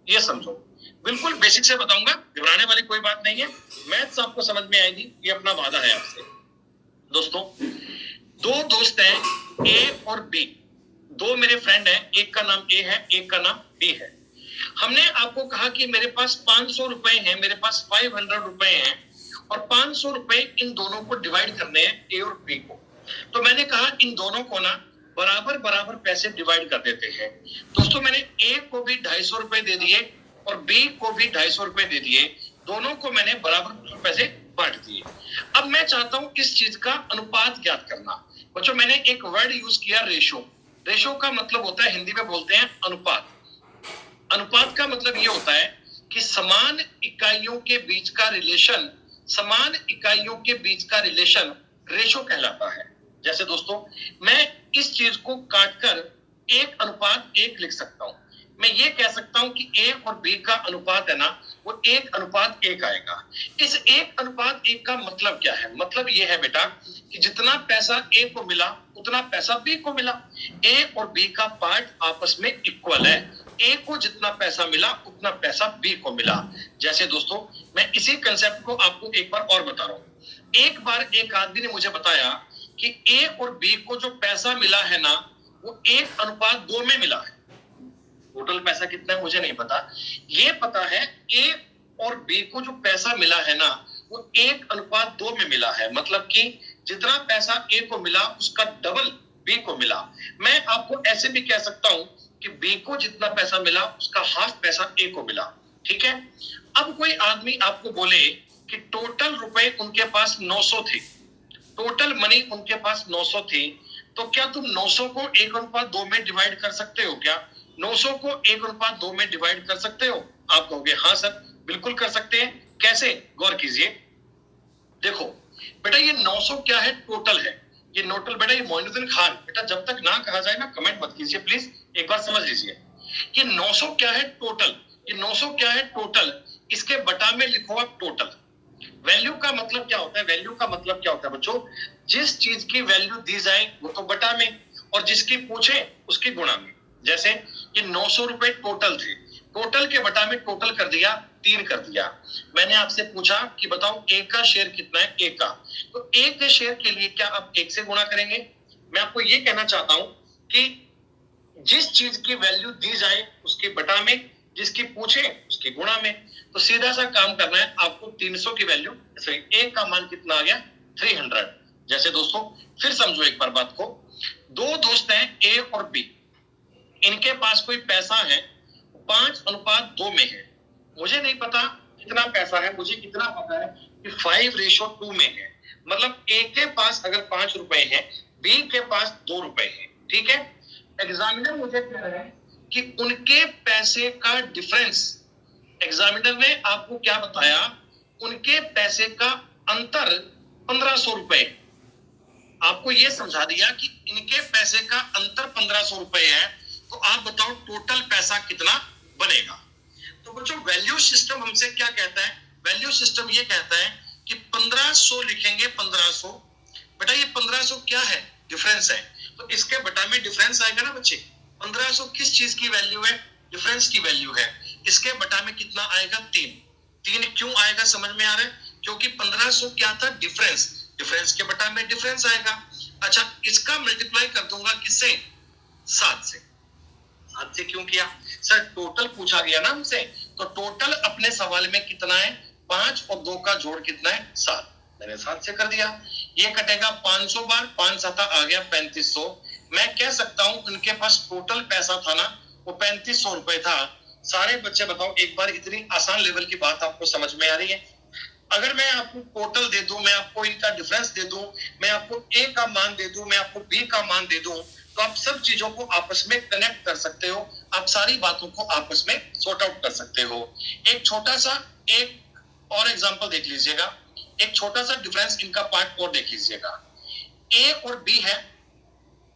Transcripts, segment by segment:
ये समझो, बिल्कुल बेसिक से बताऊंगा, घबराने वाली कोई बात नहीं है। मैथ्स आपको समझ में आएगी, ये अपना वादा है आपसे। दोस्तों, दो दोस्त हैं ए और बी, दो मेरे फ्रेंड हैं, एक का नाम ए है, एक का नाम बी है। हमने आपको कहा कि मेरे पास 500 रुपए हैं, मेरे पास 500 रुपए हैं, और 500 रुपए इन दोनों को डिवाइड करने हैं, ए और बी को। तो मैंने कहा इन दोनों को ना बराबर बराबर पैसे डिवाइड कर देते हैं। दोस्तों, मैंने ए को भी 250 रुपए दे दिए और बी को भी 250 रुपए दे दिए, दोनों को मैंने बराबर पैसे बांट दिए। अब मैं चाहता हूं इस चीज का अनुपात ज्ञात करना। बच्चों, मैंने एक वर्ड यूज किया, रेशो। रेशो का मतलब होता है, हिंदी में बोलते हैं अनुपात। अनुपात का मतलब ये होता है कि समान इकाइयों के बीच का रिलेशन, समान इकाइयों के बीच का रिलेशन रेशो कहलाता है। जैसे दोस्तों, मैं इस चीज को काटकर 1:1 लिख सकता हूं। मैं ये कह सकता हूं कि ए और बी का अनुपात है ना, वो 1:1 आएगा। इस 1:1 का मतलब क्या है? मतलब ये है बेटा कि जितना पैसा ए को मिला उतना पैसा बी को मिला। ए और बी का पार्ट आपस में इक्वल है। ए को जितना पैसा मिला उतना पैसा बी को मिला। जैसे दोस्तों, मैं इसी कंसेप्ट को आपको एक बार और बता रहा हूं। एक बार एक आदमी ने मुझे बताया कि ए और बी को जो पैसा मिला है ना, वो 1:2 में मिला है। टोटल पैसा कितना है मुझे नहीं पता, ये पता है ए और बी को जो पैसा मिला है ना, वो 1:2 में मिला है। मतलब कि जितना पैसा ए को मिला उसका डबल बी को मिला। मैं आपको ऐसे भी कह सकता हूं कि बी को जितना पैसा मिला उसका हाफ पैसा ए को मिला। ठीक है। अब कोई आदमी आपको बोले कि टोटल रुपए उनके पास 900 थे, टोटल मनी उनके पास 900 थी, तो क्या तुम 900 को 1:2 में डिवाइड कर सकते हो? क्या 900 को 1:2 में डिवाइड कर सकते हो? आप कहोगे हाँ सर, बिल्कुल कर सकते हैं। कैसे? गौर कीजिए। देखो बेटा, ये 900 क्या है? टोटल है। ये नोटल बेटा, ये मोइनुद्दीन खान बेटा, जब तक ना कहा जाए ना कमेंट मत कीजिए प्लीज, एक बार समझ लीजिए। ये 900 क्या है? टोटल। ये 900 क्या है? टोटल। इसके बटा में लिखो आप टोटल। वैल्यू का मतलब क्या होता है? वैल्यू का मतलब क्या होता है बच्चों? जिस चीज की वैल्यू दी जाए वो तो बटा में, और जिसकी पूछे उसकी गुणा में। जैसे ये 900 रुपए टोटल थे, टोटल के बटा में टोटल कर दिया, 3 कर दिया। मैंने आपसे पूछा कि बताओ ए का शेयर कितना है? ए का, तो ए के शेयर के लिए क्या आप 1 से गुणा करेंगे? मैं आपको ये कहना चाहता हूं कि जिस चीज की वैल्यू दी जाए उसके बटा में, जिसकी पूछे उसकी गुणा में। तो सीधा सा काम करना है आपको। 300 की वैल्यू, ए का मान कितना आ गया? 300। जैसे दोस्तों, फिर समझो एक बार बात को। दो दोस्त हैं ए और बी, इनके पास कोई पैसा है, 5:2 में है। मुझे नहीं पता कितना पैसा है, मुझे कितना पता है कि 5:2 में है। मतलब ए के पास अगर 5 रुपए है, बी के पास 2 रुपए है। ठीक है। एग्जामिनर मुझे कह रहा है कि उनके पैसे का डिफरेंस, एग्जामिनर ने आपको क्या बताया? उनके पैसे का अंतर 1500 रुपए। आपको यह समझा दिया कि इनके पैसे का अंतर 1500 रुपए है, तो आप बताओ टोटल पैसा कितना बनेगा? तो बच्चों, वैल्यू सिस्टम हमसे क्या कहता है? वैल्यू सिस्टम ये कहता है कि 1500 लिखेंगे, 1500। बेटा, ये 1500 क्या है? डिफरेंस है। तो इसके बटा में डिफरेंस आएगा ना बच्चे। 1500 किस चीज की वैल्यू है? डिफरेंस की वैल्यू है। इसके बटा में कितना आएगा? 3। 3 क्यों आएगा समझ में आ रहा है? क्योंकि 1500 क्या था? डिफरेंस। डिफरेंस के बटा में डिफरेंस आएगा। अच्छा, इसका मल्टीप्लाई कर दूंगा किससे? 7 से। 7 से क्यों किया सर? टोटल पूछा गया ना हमसे, तो टोटल अपने सवाल में कितना है? 5 और 2 का जोड़ कितना है? 7। मैंने 7 से कर दिया। ये कटेगा 500 बार, 5 7 आ गया 3500। मैं कह सकता हूं उनके पास टोटल पैसा था ना, वो 3500 रुपए था। सारे बच्चे बताओ एक बार, इतनी आसान लेवल की बात आपको समझ में आ रही है? अगर मैं आपको टोटल दे दूं, मैं आपको इनका डिफरेंस दे दूं, मैं आपको ए का मान दे दूं, मैं आपको बी का मान दे दूं, तो आप सब चीजों को आपस में कनेक्ट कर सकते हो। आप सारी बातों को आपस में सॉर्ट आउट कर सकते हो। एक छोटा सा एक और एग्जांपल देख लीजिएगा। एक छोटा सा डिफरेंस इनका पार्ट और देख लीजिएगा। ए और बी है।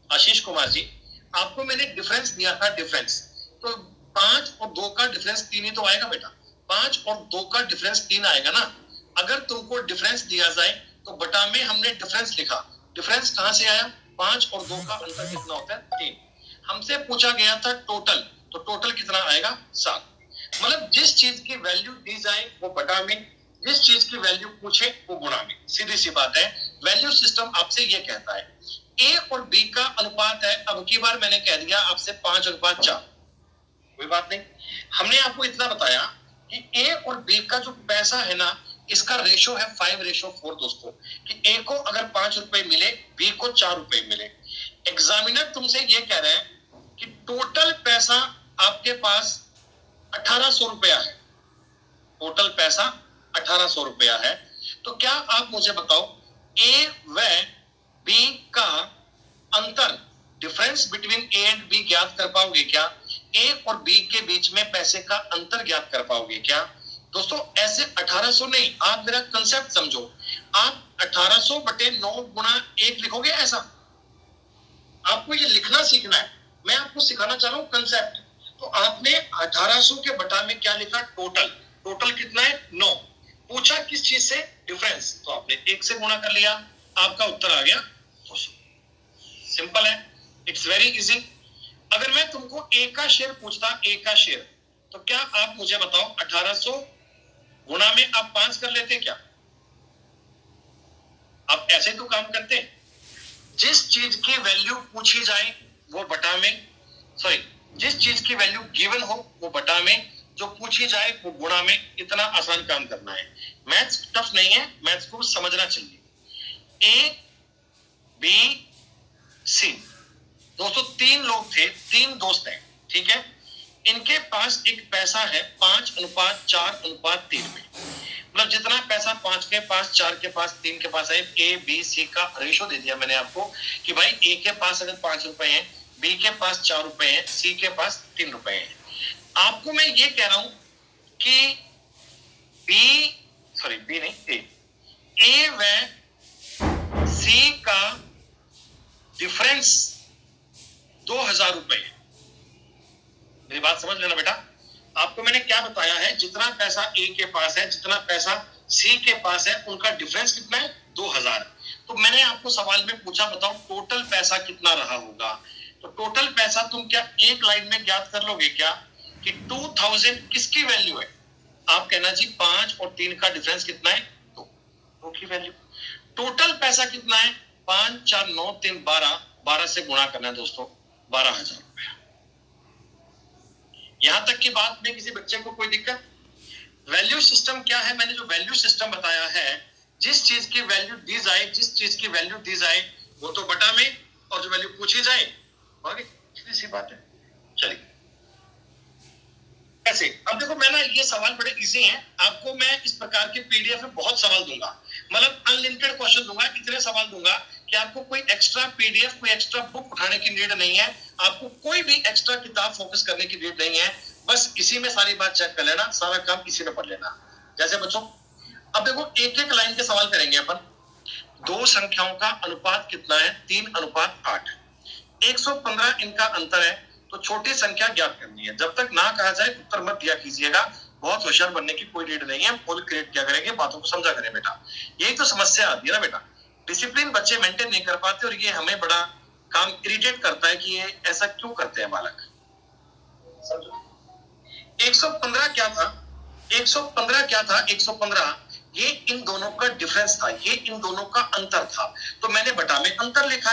आशीष कुमार जी, आपको मैंने डिफरेंस दिया था, डिफरेंस तो 5 और 2 का डिफरेंस 3 ही तो आएगा बेटा। 5 और 2 का डिफरेंस 3 आएगा ना। अगर तुमको डिफरेंस दिया जाए तो बटा में हमने डिफरेंस लिखा। डिफरेंस कहां से आया? 5 और 2 का अंतर कितना होता है? 3। हमसे पूछा गया था टोटल, तो टोटल कितना आएगा? 7। मतलब जिस चीज की वैल्यू दी जाए वो बटा में, जिस चीज की वैल्यू पूछे वो गुणा में। सीधी सी बात है, वैल्यू सिस्टम आपसे ये कहता है ए और बी का अनुपात है, अब की बार मैंने कह दिया आपसे 5:4, कोई बात नहीं। हमने आपको इतना बताया कि ए और बी का जो पैसा है ना, इसका रेशो है 5:4 दोस्तों, कि ए को अगर 5 रुपए मिले, बी को 4 रुपए मिले। एग्जामिनर तुमसे ये कह रहे हैं कि टोटल पैसा आपके पास 1800 रुपया है, टोटल पैसा 1800 रुपया है। तो क्या आप मुझे बताओ ए व बी का अंतर, difference between A and B ज्ञात कर पाओगे क्या? ए और बी के बीच में पैसे का अंतर ज्ञात कर पाओगे क्या? दोस्तों ऐसे 1800 नहीं, आप मेरा कंसेप्ट समझो। आप 1800 बटे 9 गुणा 1 लिखोगे ऐसा? आपको ये लिखना सीखना है, मैं आपको सिखाना चाह रहा हूं कंसेप्ट। तो आपने 1800 के बटा में क्या लिखा? टोटल। टोटल कितना है? 9। पूछा किस चीज से? डिफरेंस। तो आपने 1 से गुणा कर लिया, आपका उत्तर आ गया। सिंपल है, इट्स वेरी इजी। अगर मैं तुमको ए का शेयर पूछता, ए का शेयर, तो क्या आप मुझे बताओ 1800 गुणा में आप 5 कर लेते क्या? आप ऐसे तो काम करते। जिस चीज की वैल्यू पूछी जाए वो बटा में, सॉरी, जिस चीज की वैल्यू गिवन हो वो बटा में, जो पूछी जाए वो गुणा में। इतना आसान काम करना है, मैथ्स टफ नहीं है, मैथ्स को समझना चाहिए। ए बी सी, दोस्तों 3 लोग थे, 3 दोस्त हैं, ठीक है। इनके पास एक पैसा है 5:4:3 में, मतलब जितना पैसा 5 के पास, 4 के पास, 3 के पास है। ए बी सी का रेशो दे दिया मैंने आपको कि भाई ए के पास अगर 5 रुपए हैं, बी के पास 4 रुपए हैं, सी के पास 3 रुपए हैं। आपको मैं ये कह रहा हूं कि बी नहीं, ए व सी का डिफरेंस 2000 रुपए है। मेरी बात समझ लेना बेटा, आपको मैंने क्या बताया है, जितना पैसा ए के पास है, जितना पैसा सी के पास है, उनका डिफरेंस कितना है? 2000। तो मैंने आपको सवाल में पूछा बताओ टोटल पैसा कितना रहा होगा। तो टोटल पैसा तुम क्या एक लाइन में ज्ञात कर लोगे क्या कि 2000 किसकी वैल्यू है? आप कहना जी 5 और 3 का डिफरेंस कितना है? 2 की वैल्यू। टोटल पैसा कितना है? 5 4 9 3 12, 12 से गुणा करना है दोस्तों, 12,000 रुपया। यहां तक की बात में किसी बच्चे को कोई दिक्कत? वैल्यू सिस्टम क्या है? मैंने जो वैल्यू सिस्टम बताया है, जिस चीज की वैल्यू दी जाए, जिस चीज की वैल्यू दी जाए वो तो बटा में, और जो वैल्यू पूछी जाए आगे, सीधी सी बात है। चलिए कैसे? अब देखो मैं ना, ये सवाल बड़े इजी हैं, आपको मैं इस प्रकार के पीडीएफ में बहुत सवाल दूंगा, मतलब अनलिमिटेड क्वेश्चन दूंगा, इतने सवाल दूंगा कि आपको कोई एक्स्ट्रा पीडीएफ, कोई एक्स्ट्रा बुक उठाने की नीड नहीं है, आपको कोई भी एक्स्ट्रा किताब फोकस करने की नीड नहीं है। बस इसी में सारी बात चेक कर लेना, सारा काम इसी में पढ़ लेना। जैसे बच्चों अब देखो एक एक लाइन के सवाल करेंगे अपन। 2 संख्याओं का अनुपात कितना है? 3:8। 115 इनका अंतर है, तो छोटी संख्या ज्ञात करनी है। जब तक ना कहा जाए उत्तर मत दिया कीजिएगा, बहुत होशियार बनने की कोई नीड नहीं है, फुल क्रिएट किया करेंगे, बातों को समझा करें बेटा। यही तो समस्या आती है ना बेटा, डिसिप्लिन बच्चे मेंटेन नहीं कर पाते, और ये हमें बड़ा काम इरिटेट करता है कि ये ऐसा क्यों करते हैं बालक। 115 क्या था? 115 ये इन दोनों का डिफरेंस था, ये इन दोनों का अंतर था। तो मैंने बटा में अंतर लिखा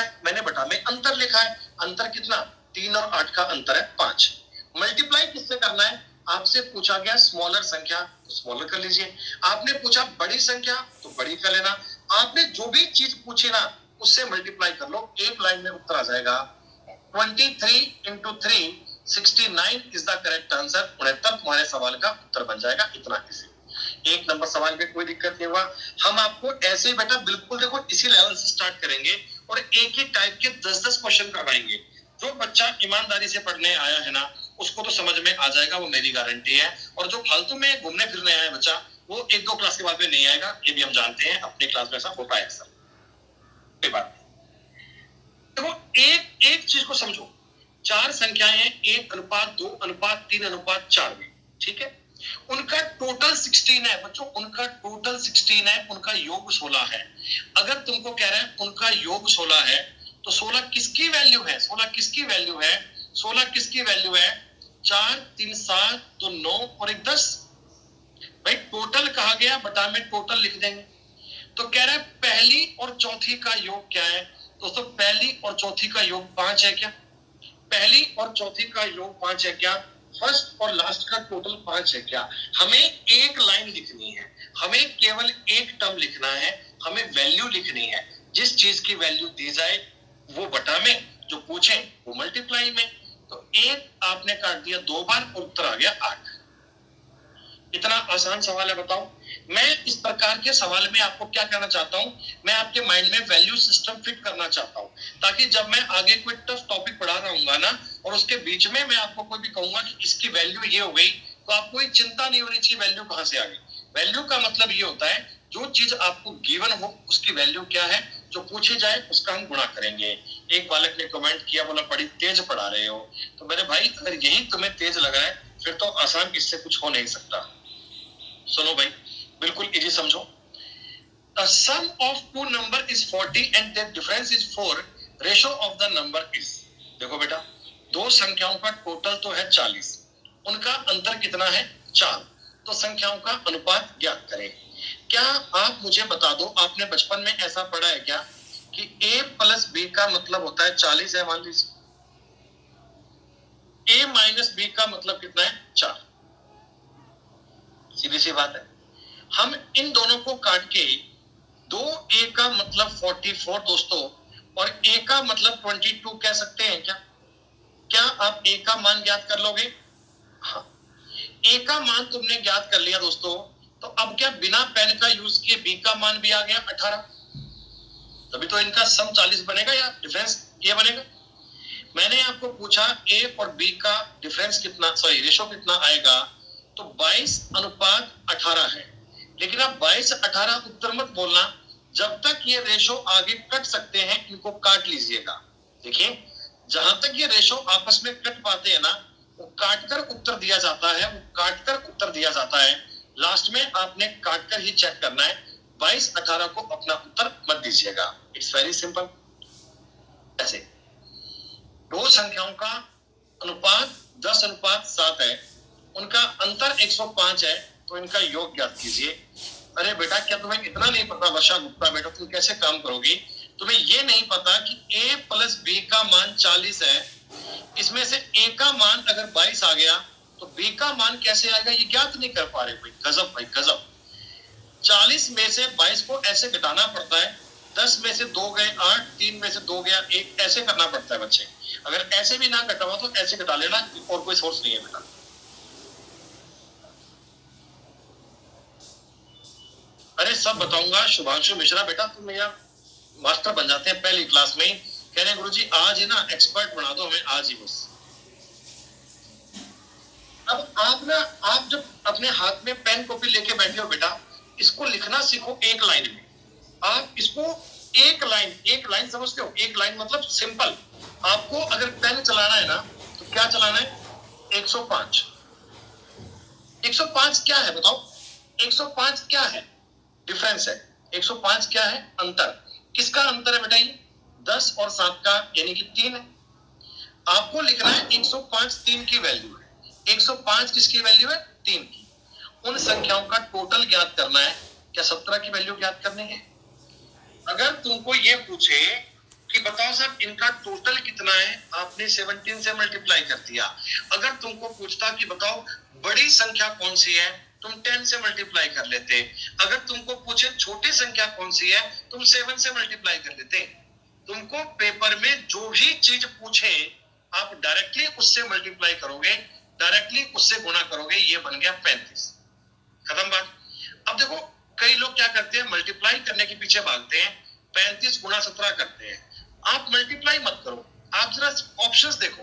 है, अंतर कितना? 3 और 8 का अंतर है 5। मल्टीप्लाई किससे करना है? आपसे पूछा गया स्मॉलर संख्या, तो स्मॉलर कर लीजिए। आपने पूछा बड़ी संख्या, तो बड़ी कर लेना। आपने जो भी चीज पूछी ना, उससे मल्टीप्लाई कर लो, एक लाइन में उत्तर आ जाएगा। 23 × 3 69 इज द करेक्ट आंसर। 69 तुम्हारे सवाल का उत्तर बन जाएगा। इतना इजी, 1 नंबर सवाल में कोई दिक्कत नहीं हुआ। हम आपको ऐसे ही बेटा बिल्कुल देखो इसी लेवल से स्टार्ट करेंगे, और एक ही टाइप के 10-10 क्वेश्चन करवाएंगे। जो बच्चा ईमानदारी से पढ़ने आया है ना, उसको तो समझ में आ जाएगा, वो मेरी गारंटी है। और जो फालतू में घूमने फिरने आया बच्चा, वो 1-2 क्लास के बाद में नहीं आएगा, ये भी हम जानते हैं, अपनी क्लास में ऐसा होता है अक्सर। कोई बात नहीं। देखो एक चीज को समझो, 4 संख्याएं 1:2:3:4 में, ठीक है। उनका टोटल 16 है बच्चों, उनका टोटल 16 है, उनका योग 16 है। अगर तुमको कह रहे हैं उनका योग 16 है, तो 16 किसकी वैल्यू है? 16 किसकी वैल्यू है? 16 किसकी वैल्यू है? 4 3 7 तो 9 और 1 10। भाई टोटल कहा गया, बटा में टोटल लिख देंगे। तो कह रहा है पहली और चौथी का योग क्या है दोस्तों? पहली और चौथी का योग 5 है क्या? पहली और चौथी का योग 5 है क्या? फर्स्ट और लास्ट का टोटल 5 है क्या? हमें एक लाइन लिखनी है, हमें केवल एक टर्म लिखना है, हमें वैल्यू लिखनी है। जिस चीज की वैल्यू दी जाए वो बटा में, जो पूछे वो मल्टीप्लाई में। तो एक आपने काट दिया 2 बार और उत्तर आ गया 8। इतना आसान सवाल है, बताओ। मैं इस प्रकार के सवाल में आपको क्या करना चाहता हूं, मैं आपके माइंड में वैल्यू सिस्टम फिट करना चाहता हूं, ताकि जब मैं आगे कोई टफ टॉपिक पढ़ा रहा हूँ ना, और उसके बीच में मैं आपको कोई भी कहूंगा कि इसकी वैल्यू ये हो गई, तो आपको कोई चिंता नहीं होनी चाहिए वैल्यू कहां से आ गई। वैल्यू का मतलब ये होता है जो चीज आपको गिवन हो उसकी वैल्यू क्या है, जो पूछे जाए उसका हम गुणा करेंगे। एक बालक ने कमेंट किया, बोला बड़ी तेज पढ़ा रहे हो। तो मेरे भाई अगर यही तुम्हें तेज लग रहा है फिर तो आसान इससे कुछ हो नहीं सकता। सुनो भाई, बिल्कुल इजी समझो। The sum of two number is 40 and the difference is 4. Ratio of the number is, देखो बेटा, दो संख्याओं का टोटल तो है 40, उनका अंतर कितना है 4। तो संख्याओं का अनुपात ज्ञात करें। क्या आप मुझे बता दो, आपने बचपन में ऐसा पढ़ा है क्या कि a प्लस b का मतलब होता है 40 है? मान लीजिए a माइनस b का मतलब कितना है 4। सीधी सी बात है। हम इन दोनों को काट के 2a का मतलब 44 दोस्तों और a का मतलब 22 कह सकते हैं क्या? क्या आप a का मान ज्ञात कर लोगे? हाँ, a का मान तुमने ज्ञात कर लिया दोस्तों, तो अब क्या बिना पेन का यूज किए b का मान भी आ गया 18। तभी तो इनका सम 40 बनेगा या डिफरेंस ये बनेगा। मैंने आपको पूछा a और b का डिफरेंस कितना, सॉरी रेशो कितना आएगा, तो 22:18 है। लेकिन आप 22:18 उत्तर मत बोलना, जब तक ये रेशो आगे कट सकते हैं इनको काट लीजिएगा। देखिए जहां तक ये रेशो आपस में कट पाते हैं ना, वो काटकर उत्तर दिया जाता है, वो काटकर उत्तर दिया जाता है। लास्ट में आपने काटकर ही चेक करना है। 22:18 को अपना उत्तर मत दीजिएगा। It's very simple. ऐसे दो संख्याओं का अनुपात 10:7 है, उनका अंतर 105 है, तो इनका योग ज्ञात कीजिए। अरे बेटा क्या तुम्हें इतना नहीं पता वर्षा गुप्ता, बेटा तुम कैसे काम करोगी? तुम्हें ये नहीं पता कि a प्लस b का मान 40 है, इसमें से a का मान अगर 22 आ गया तो b का मान कैसे आएगा, ये ज्ञात नहीं कर पा रहे। भाई गजब, भाई गजब। 40 में से 22 को ऐसे घटाना पड़ता है, 10 में से 2 गए 8, 3 में से 2 गया 1, ऐसे करना पड़ता है बच्चे। अगर ऐसे भी ना घटा हुआ तो ऐसे घटा लेना, और कोई सोर्स नहीं है बेटा। अरे सब बताऊंगा शुभांशु मिश्रा, बेटा तुम यार मास्टर बन जाते हैं पहली क्लास में ही। कह रहे हैं गुरुजी आज ही ना एक्सपर्ट बना दो हमें, आज ही बस। अब आप जब अपने हाथ में पेन कॉपी लेके बैठे हो बेटा, इसको लिखना सीखो एक लाइन में। आप इसको एक लाइन समझते हो? एक लाइन मतलब सिंपल। आपको अगर पेन चलाना है ना तो क्या चलाना है? 105। 105 क्या है बताओ? 105 क्या है? डिफरेंस है। 105 क्या है? अंतर। किसका अंतर है बेटा? ये 10 और 7 का, यानी कि 3 है। आपको लिखना है 105 3 की वैल्यू है। 105 किसकी वैल्यू है? 3 की। उन संख्याओं का टोटल ज्ञात करना है। क्या 17 की वैल्यू ज्ञात करनी है? अगर तुमको ये पूछे कि बताओ सर इनका टोटल कितना है, आपने 17 से मल्टीप्लाई कर दिया। अगर तुमको पूछता कि बताओ बड़ी संख्या कौन सी है, तुम 10 से मल्टीप्लाई कर लेते। अगर तुमको पूछे छोटी संख्या कौन सी है, तुम 7 से मल्टीप्लाई कर लेते। तुमको पेपर में जो भी चीज पूछे आप डायरेक्टली उससे मल्टीप्लाई करोगे, डायरेक्टली उससे गुणा करोगे, ये बन गया 35। खत्म बात। अब देखो कई लोग क्या करते हैं, मल्टीप्लाई करने के पीछे भागते हैं, 35 गुणा 17 करते हैं। आप मल्टीप्लाई मत करो, आप जरा ऑप्शंस देखो।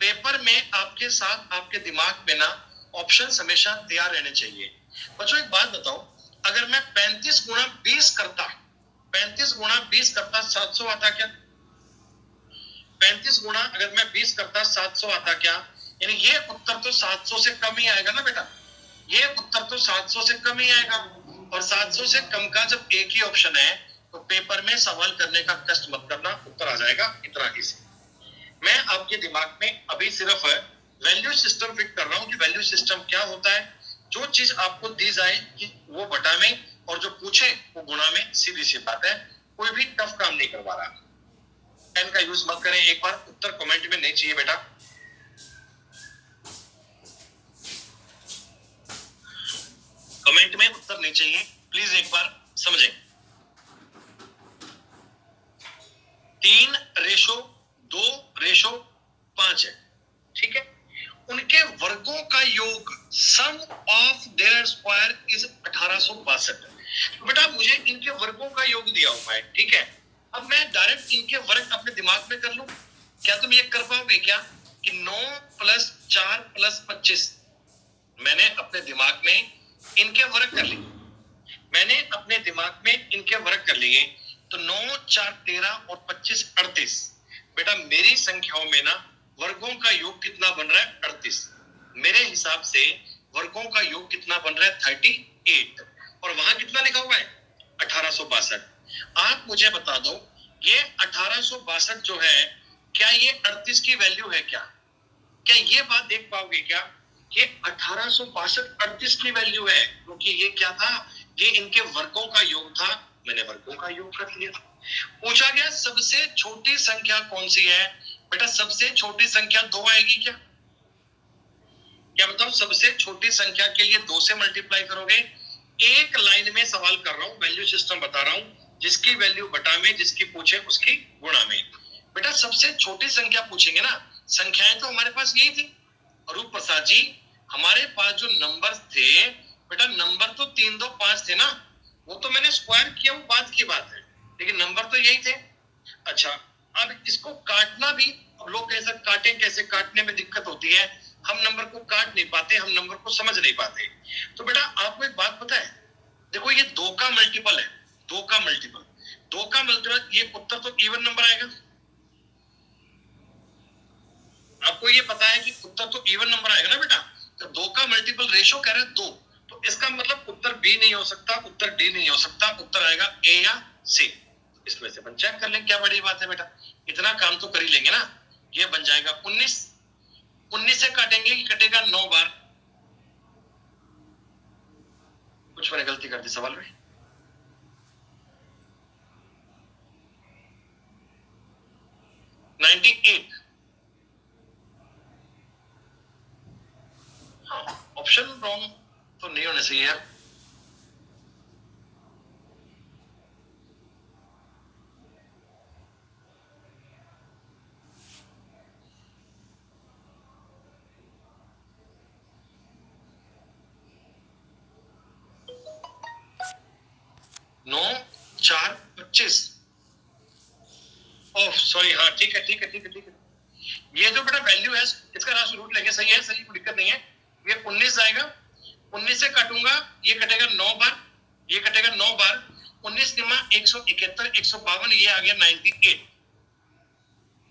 पेपर में आपके साथ आपके दिमाग में ना ऑप्शंस हमेशा तैयार रहने चाहिए। बच्चों एक बात बताओ, अगर मैं 35 गुणा 20 करता, 35 गुणा 20 करता 700 आता क्या? 35 गुणा अगर मैं 20 करता 700 आता क्या? यानी ये उत्तर तो 700 से कम ही आएगा ना बेटा, ये उत्तर तो 700 से कम ही आएगा। और 700 से कम का जब एक ही ऑप्शन है तो पेपर में सवाल करने का कष्ट मत करना, उत्तर आ जाएगा इतना ही से। मैं आपके दिमाग में अभी सिर्फ वैल्यू सिस्टम फिट कर रहा हूं कि वैल्यू सिस्टम क्या होता है। जो चीज आपको दी जाए कि वो बटा में और जो पूछे वो गुणा में, सीधी सी बात है, कोई भी टफ काम नहीं करवा रहा। पेन का यूज मत करें, एक बार उत्तर कमेंट में नहीं चाहिए बेटा। कमेंट में उत्तर नहीं चाहिए, प्लीज एक बार समझें। 3:2:5 है, ठीक है। उनके वर्गों का योग सम ऑफ देयर स्क्वायर इज 1862। तो बेटा मुझे इनके वर्गों का योग दिया हुआ है, ठीक है। अब मैं डायरेक्ट इनके वर्ग अपने दिमाग में कर लूं, क्या तुम ये कर पाओगे क्या कि 9 + 4 + 25, मैंने अपने दिमाग में इनके वर्ग कर लिए, मैंने अपने दिमाग में इनके वर्ग कर लिए, तो 9 4 13 और 25 38। बेटा मेरी संख्याओं में ना वर्गों का योग कितना बन रहा है? 38। मेरे हिसाब से वर्गों का योग कितना बन रहा है? 38। और वहां कितना लिखा हुआ है? 1862। आप मुझे बता दो, ये 1862 जो है, क्या ये 38 की वैल्यू है क्या? क्या ये बात देख पाओगे क्या? ये 1862 38 की वैल्यू है, क्योंकि ये क्या था? ये इनके वर्गों का योग था, मैंने वर्गों का योग कर लिया। पूछा गया सबसे छोटी संख्या कौन सी है? बेटा सबसे छोटी संख्या 2 आएगी क्या? क्या बताओ, सबसे छोटी संख्या के लिए 2 से मल्टीप्लाई करोगे। एक लाइन में सवाल कर रहा हूं, वैल्यू सिस्टम बता रहा हूं, जिसकी वैल्यू बटा में, जिसकी पूछे उसकी गुणा में। बेटा सबसे छोटी संख्या पूछेंगे ना, संख्याएं तो हमारे पास यही थी। रूप प्रसाद जी, हमारे पास जो नंबर थे बेटा, नंबर तो 3 2 5 थे ना, वो तो मैंने स्क्वायर किया, वो बात की बात है, लेकिन नंबर तो यही थे। अच्छा, अब इसको काटना भी, लोग कैसे काटें, कैसे काटने में दिक्कत होती है, हम नंबर को काट नहीं पाते, हम नंबर को समझ नहीं पाते। तो बेटा आपको एक बात पता है, देखो ये 2 का मल्टीपल है, 2 का मल्टीपल, 2 का मल्टीपल, ये उत्तर तो इवन नंबर आएगा। आपको ये पता है कि उत्तर तो इवन नंबर आएगा ना बेटा। तो 2 का मल्टीपल रेशो कह रहे हैं 2, तो इसका मतलब उत्तर बी नहीं हो सकता, उत्तर डी नहीं हो सकता, उत्तर आएगा ए या सी। इसमें से अपन चेक कर लें, क्या बड़ी बात है बेटा, इतना काम तो कर ही लेंगे ना। ये बन जाएगा 19, 19 से काटेंगे कि कटेगा 9 बार। कुछ मैंने गलती कर दी सवाल में। 98, ऑप्शन रॉन्ग तो नहीं होने चाहिए यार। नौ 4 25, ओह सॉरी, हाँ ठीक है ठीक है ठीक है ठीक है। ये जो बेटा वैल्यू है, इसका राशि रूट लेंगे, सही है, सही, कोई दिक्कत नहीं है। ये 19 आएगा, 19 से काटूंगा, ये कटेगा 9 बार, ये कटेगा 9 बार, 19 निमा 171, 152, ये आ गया 98।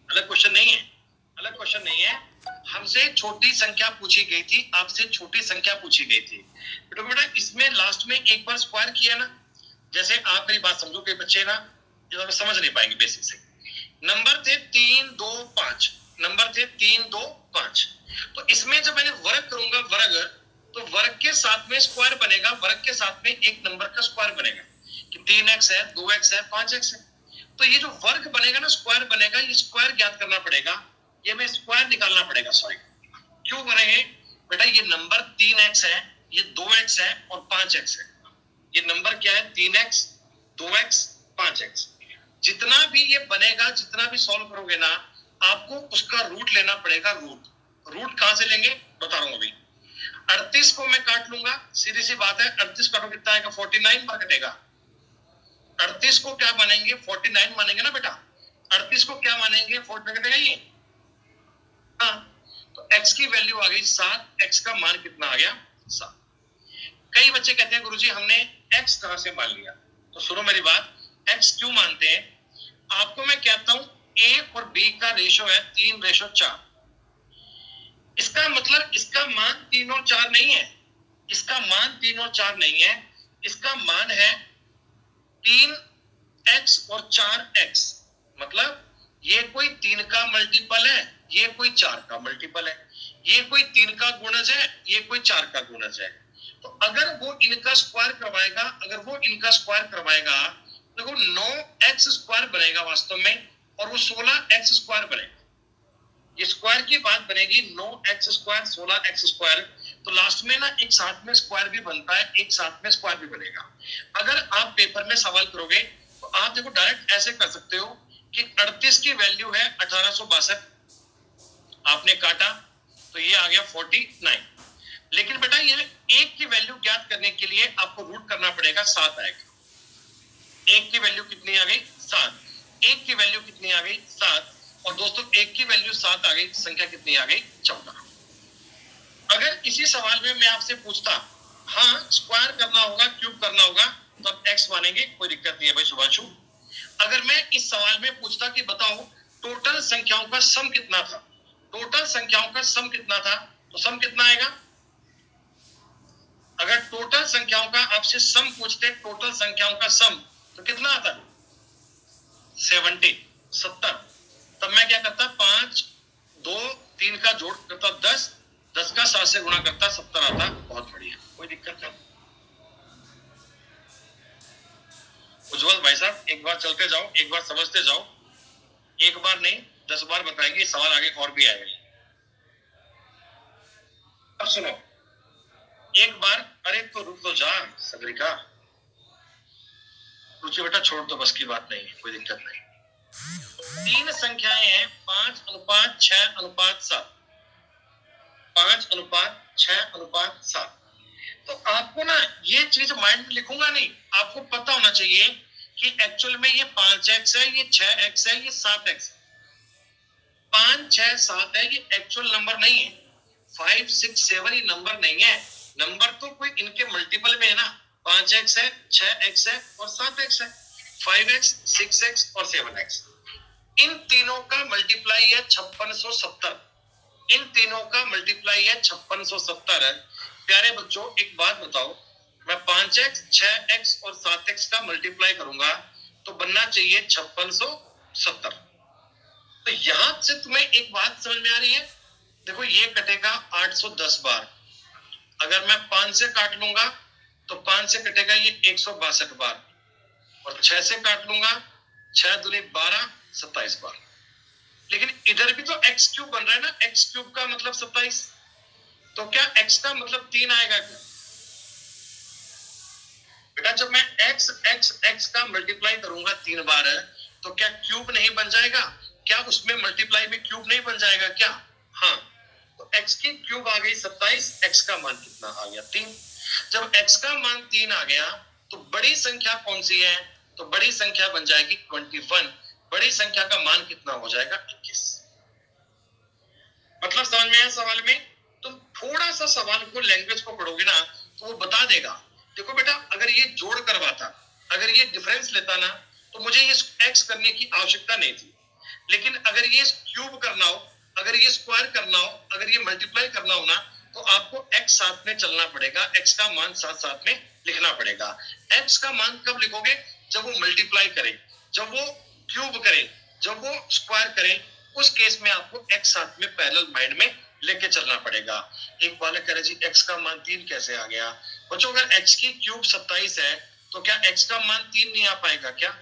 अलग क्वेश्चन नहीं है, अलग क्वेश्चन नहीं है। हमसे छोटी संख्या पूछी गई थी, आपसे छोटी संख्या पूछी गई थी। तो बेटा इसमें लास्ट में एक बार स्क्वायर किया ना, जैसे आप मेरी बात समझो, कि बच्चे ना समझ नहीं पाएंगे बेसिक से। नंबर थे 3 2 5, नंबर थे 3 2 5, तो इसमें जब मैंने वर्ग करूंगा, वर्ग, तो वर्ग के साथ में स्क्वायर बनेगा, वर्ग के साथ में एक नंबर का स्क्वायर बनेगा, कि 3x है, 2x है, 5x है। तो ये जो वर्ग बनेगा ना, स्क्वायर बनेगा, ये स्क्वायर ज्ञात करना पड़ेगा, ये मैं स्क्वायर निकालना पड़ेगा, सॉरी। क्यों करेंगे बेटा, ये नंबर 3x है, ये 2x है और 5x है। ये नंबर क्या है? 3x 2x 5x। जितना भी ये बनेगा, जितना भी सॉल्व करोगे ना, आपको उसका रूट लेना पड़ेगा। रूट, रूट कहां से लेंगे बता रहा हूं अभी। 38 को मैं काट लूंगा, सीधी सी बात है, 38 काटो कितना आएगा? 49 बार कटेगा। 38 को क्या मानेंगे? 49 मानेंगे ना बेटा। 38 को क्या मानेंगे? 49 कटेगा ये। हाँ, तो x की वैल्यू आ गई 7, x का मान कितना आ गया? 7। कई बच्चे कहते हैं गुरुजी हमने x कहां से मान लिया, तो सुनो मेरी बात, x क्यों मानते हैं? आपको मैं कहता हूं a और b का रेशो है 3:4। इसका मतलब इसका मान 3 और 4 नहीं है, इसका मान 3 और 4 नहीं है, इसका मान है 3x और 4x। मतलब ये कोई 3 का मल्टीपल है, ये कोई 4 का मल्टीपल है। ये कोई 3 का गुणज है, ये कोई 4 का गुणज है। तो अगर वो इनका स्क्वायर करवाएगा, देखो 9x² बनेगा वास्तव में, और वो 16x² बनेगा। ये स्क्वायर की बात बनेगी, 9x², 16x²। तो लास्ट में ना एक साथ में स्क्वायर भी बनता है, एक साथ में स्क्वायर भी बनेगा। अगर आप पेपर में सवाल करोगे तो आप देखो डायरेक्ट ऐसे कर सकते हो कि 38 की वैल्यू है 1862, आपने काटा तो ये आ गया 49। लेकिन बेटा ये एक की वैल्यू ज्ञात करने के लिए आपको रूट करना पड़ेगा, 7 आएगा। एक की वैल्यू कितनी आ गई? 7। एक की वैल्यू कितनी आ गई? 7। और दोस्तों एक की वैल्यू 7 आ गई, संख्या कितनी आ गई? 14। अगर इसी सवाल में मैं आपसे पूछता, हाँ स्क्वायर करना होगा, क्यूब करना होगा, तो अब x मानेंगे, कोई दिक्कत नहीं है भाई शुभांशु। अगर मैं इस सवाल में पूछता कि बताओ टोटल संख्याओं का सम कितना था, टोटल संख्याओं का सम कितना था, तो सम कितना आएगा? अगर टोटल संख्याओं का आपसे सम पूछते, टोटल संख्याओं का सम, तो कितना आता? 70। तब मैं क्या करता? 5, 2, 3 का जोड़ करता 10, 10 का 7 से गुणा करता 70 आता। बहुत बढ़िया, कोई दिक्कत नहीं। उज्जवल भाई साहब एक बार चलते जाओ, एक बार समझते जाओ, एक बार नहीं 10 बार बताएंगे, सवाल आगे और भी आएगा। अब सुनो एक बार, अरे तो रुक तो जा सगरिका, रुचि बेटा छोड़ तो, बस की बात नहीं है, कोई दिक्कत नहीं। 3 संख्याएं हैं, 5:6:7, 5:6:7। तो आपको ना ये चीज माइंड में लिखूंगा नहीं, आपको पता होना चाहिए कि एक्चुअल में ये 5x है, ये 6x है, ये 7x है। 5, 6, 7 है, ये एक्चुअल नंबर नहीं है। 5, 6, 7 ये नंबर नहीं है, नंबर तो कोई इनके मल्टीपल में है ना। 5x है, 6x है और 7x है, 5x, 6x और 7x। इन तीनों का मल्टीप्लाई है 5670। इन तीनों का मल्टीप्लाई है 5670। प्यारे बच्चों एक बात बताओ, मैं 5x, 6x और 7x का मल्टीप्लाई करूंगा तो बनना चाहिए 5670। तो यहां से तुम्हें एक बात समझ में आ रही है? देखो ये कटेगा 810 बार। अगर मैं 5 से काट लूंगा तो 5 से कटेगा ये 162 बार, और 6 से काट लूंगा 6 दूनी 12, 27 बार। लेकिन इधर भी तो x³ बन रहा है ना, x³ का मतलब 27। तो क्या x का मतलब 3 आएगा क्या? बेटा जब मैं x का मल्टीप्लाई करूंगा 3 बार है, तो क्या क्यूब नहीं बन जाएगा? क्या उसमें मल्टीप्लाई में क्यूब नहीं बन जाएगा क्या? हाँ, तो x की क्यूब आ गई 27, x का मान कितना आ गया? 3। जब x का मान 3 आ गया तो बड़ी संख्या कौन सी है? तो बड़ी संख्या बन जाएगी 21। बड़ी संख्या का मान कितना हो जाएगा? 21। मतलब समझ में आया सवाल में? तुम थोड़ा सा सवाल को, लैंग्वेज को पढ़ोगे ना तो वो बता देगा। देखो बेटा अगर ये जोड़ करवाता, अगर ये डिफरेंस लेता ना, तो मुझे ये x करने की आवश्यकता नहीं थी। लेकिन अगर ये क्यूब करना हो, अगर ये स्क्वायर करना हो, अगर ये मल्टीप्लाई करना हो ना, तो आपको x साथ में चलना पड़ेगा, x का मान साथ साथ में लिखना पड़ेगा। x का मान कब लिखोगे? जब वो मल्टीप्लाई करे, जब वो क्यूब करे, जब वो स्क्वायर करे, उस केस में आपको x साथ में पैरेलल माइंड में लेके चलना पड़ेगा। एक बालक कह रहे जी x का मान 3 कैसे आ गया? बच्चों अगर x की क्यूब 27 है तो क्या x का मान 3 नहीं आ पाएगा क्या?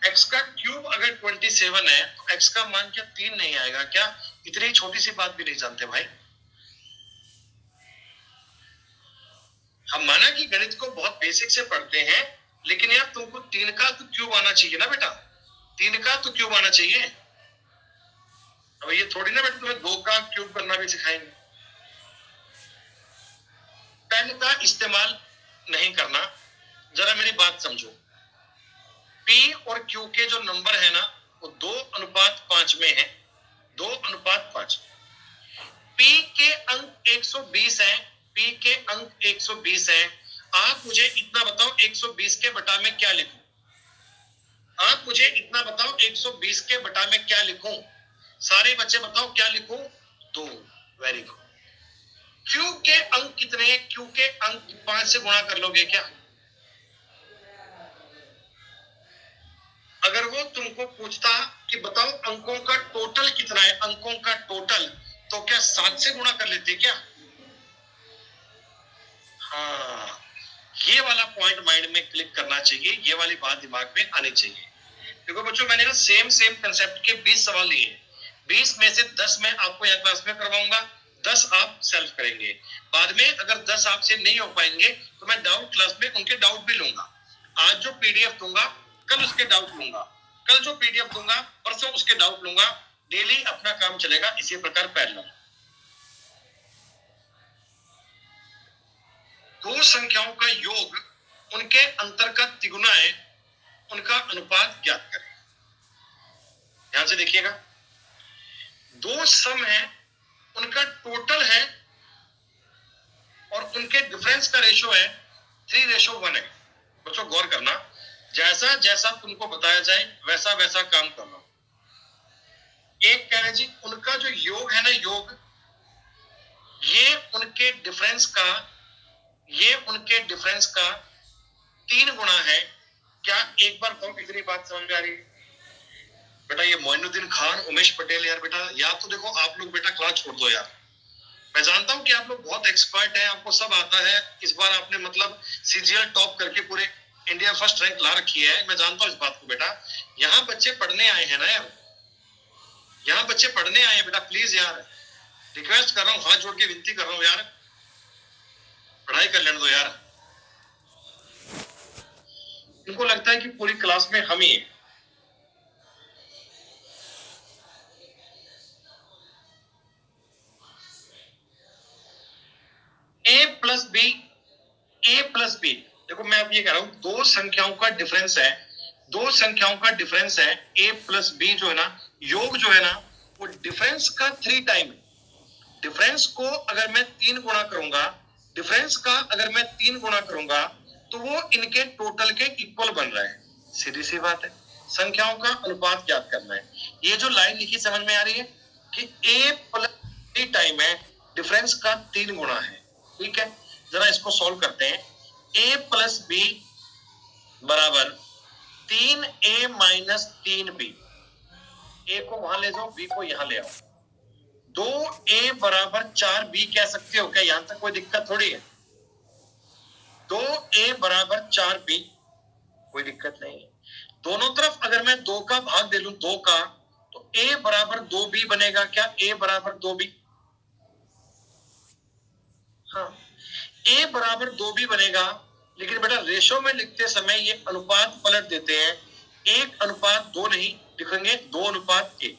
x का क्यूब अगर 27 है तो x का मान क्या 3 नहीं आएगा क्या? इतनी छोटी सी बात भी नहीं जानते भाई। हम माना कि गणित को बहुत बेसिक से पढ़ते हैं, लेकिन यार तुमको 3 का तो क्यूब आना चाहिए ना बेटा, 3 का तो क्यूब आना चाहिए। अब ये थोड़ी ना बेटा तुम्हें 2 का क्यूब करना भी सिखाएंगे। पेन का इस्तेमाल नहीं करना, जरा मेरी बात समझो। P और Q के जो नंबर है ना वो 2:5 में है, 2:5। P के अंक 120 है, P के अंक 120 है। आप मुझे इतना बताओ 120 के बटा में क्या लिखूं? आप मुझे इतना बताओ 120 के बटा में क्या लिखूं? सारे बच्चे बताओ क्या लिखूं? 2। Very good. Q के अंक कितने हैं? Q के अंक 5 से गुणा कर लोगे क्या? अगर वो तुमको पूछता कि बताओ अंकों का टोटल कितना है, अंकों का टोटल, तो क्या 7 से गुणा कर लेते क्या? हाँ, ये वाला पॉइंट माइंड में क्लिक करना चाहिए, ये वाली बात दिमाग में आनी चाहिए। देखो बच्चों, मैंने ना सेम कंसेप्ट के 20 सवाल लिए, 20 में से 10 मैं आपको यहाँ क्लास में करवाऊंगा, 10 आप सेल्फ करेंगे। बाद में अगर 10 आपसे नहीं हो पाएंगे तो मैं डाउट क्लास में उनके डाउट भी लूंगा। आज जो पीडीएफ दूंगा कल उसके डाउट लूंगा, कल जो पीडीएफ दूंगा परसों उसके डाउट लूंगा। डेली अपना काम चलेगा इसी प्रकार पैरेलल। दो संख्याओं का योग, उनके अंतर का तिगुना है, उनका अनुपात ज्ञात करें। ध्यान से देखिएगा, दो सम है, उनका टोटल है और उनके डिफरेंस का रेशो है 3:1 है। बच्चों गौर करना, जैसा जैसा तुमको बताया जाए वैसा वैसा काम करना। एक कह रहे जी उनका जो योग है ना, योग, ये उनके डिफरेंस का 3 गुना है। क्या एक बार कहो कितनी बात समझ में आ रही है? बेटा ये मोइनुद्दीन खान, उमेश पटेल, यार बेटा या तो देखो आप लोग बेटा क्लास छोड़ दो यार। मैं जानता हूं कि आप लोग बहुत एक्सपर्ट हैं, आपको सब आता है। इस बार आपने मतलब सीजीएल टॉप करके पूरे इंडिया फर्स्ट रैंक ला रखी है, मैं जानता हूं इस बात को। बेटा यहाँ बच्चे पढ़ने आए हैं ना यार, यहाँ बच्चे पढ़ने आए हैं बेटा। प्लीज यार रिक्वेस्ट कर रहा हूँ, हाथ जोड़ के विनती कर रहा हूँ यार, पढ़ाई कर लेने दो यार। इनको लगता है कि पूरी क्लास में हम ही हैं। ए प्लस बी, देखो मैं अब ये कह रहा हूं, दो संख्याओं का डिफरेंस है, ए प्लस बी जो है ना, योग जो है ना, वो डिफरेंस का 3 टाइम है। डिफरेंस को अगर मैं 3 गुणा करूंगा तो वो इनके टोटल के इक्वल बन रहा है। सीधी सी बात है, संख्याओं का अनुपात ज्ञात करना है। ये जो लाइन लिखी समझ में आ रही है कि ए प्लस 3 टाइम है, डिफरेंस का 3 गुणा है। ठीक है, जरा इसको सॉल्व करते हैं। a प्लस बी बराबर 3a माइनस 3b। a को वहां ले जाओ, b को यहां ले आओ। 2a बराबर 4b कह सकते हो क्या? यहां तक कोई दिक्कत थोड़ी है। 2a बराबर 4b, कोई दिक्कत नहीं है। दोनों तरफ अगर मैं 2 का भाग दे लूं, 2 का, तो a बराबर 2b बनेगा क्या? a बराबर 2b, हाँ a बराबर 2b बनेगा। लेकिन बेटा रेशो में लिखते समय ये अनुपात पलट देते हैं, 1:2 नहीं लिखेंगे, 2:1।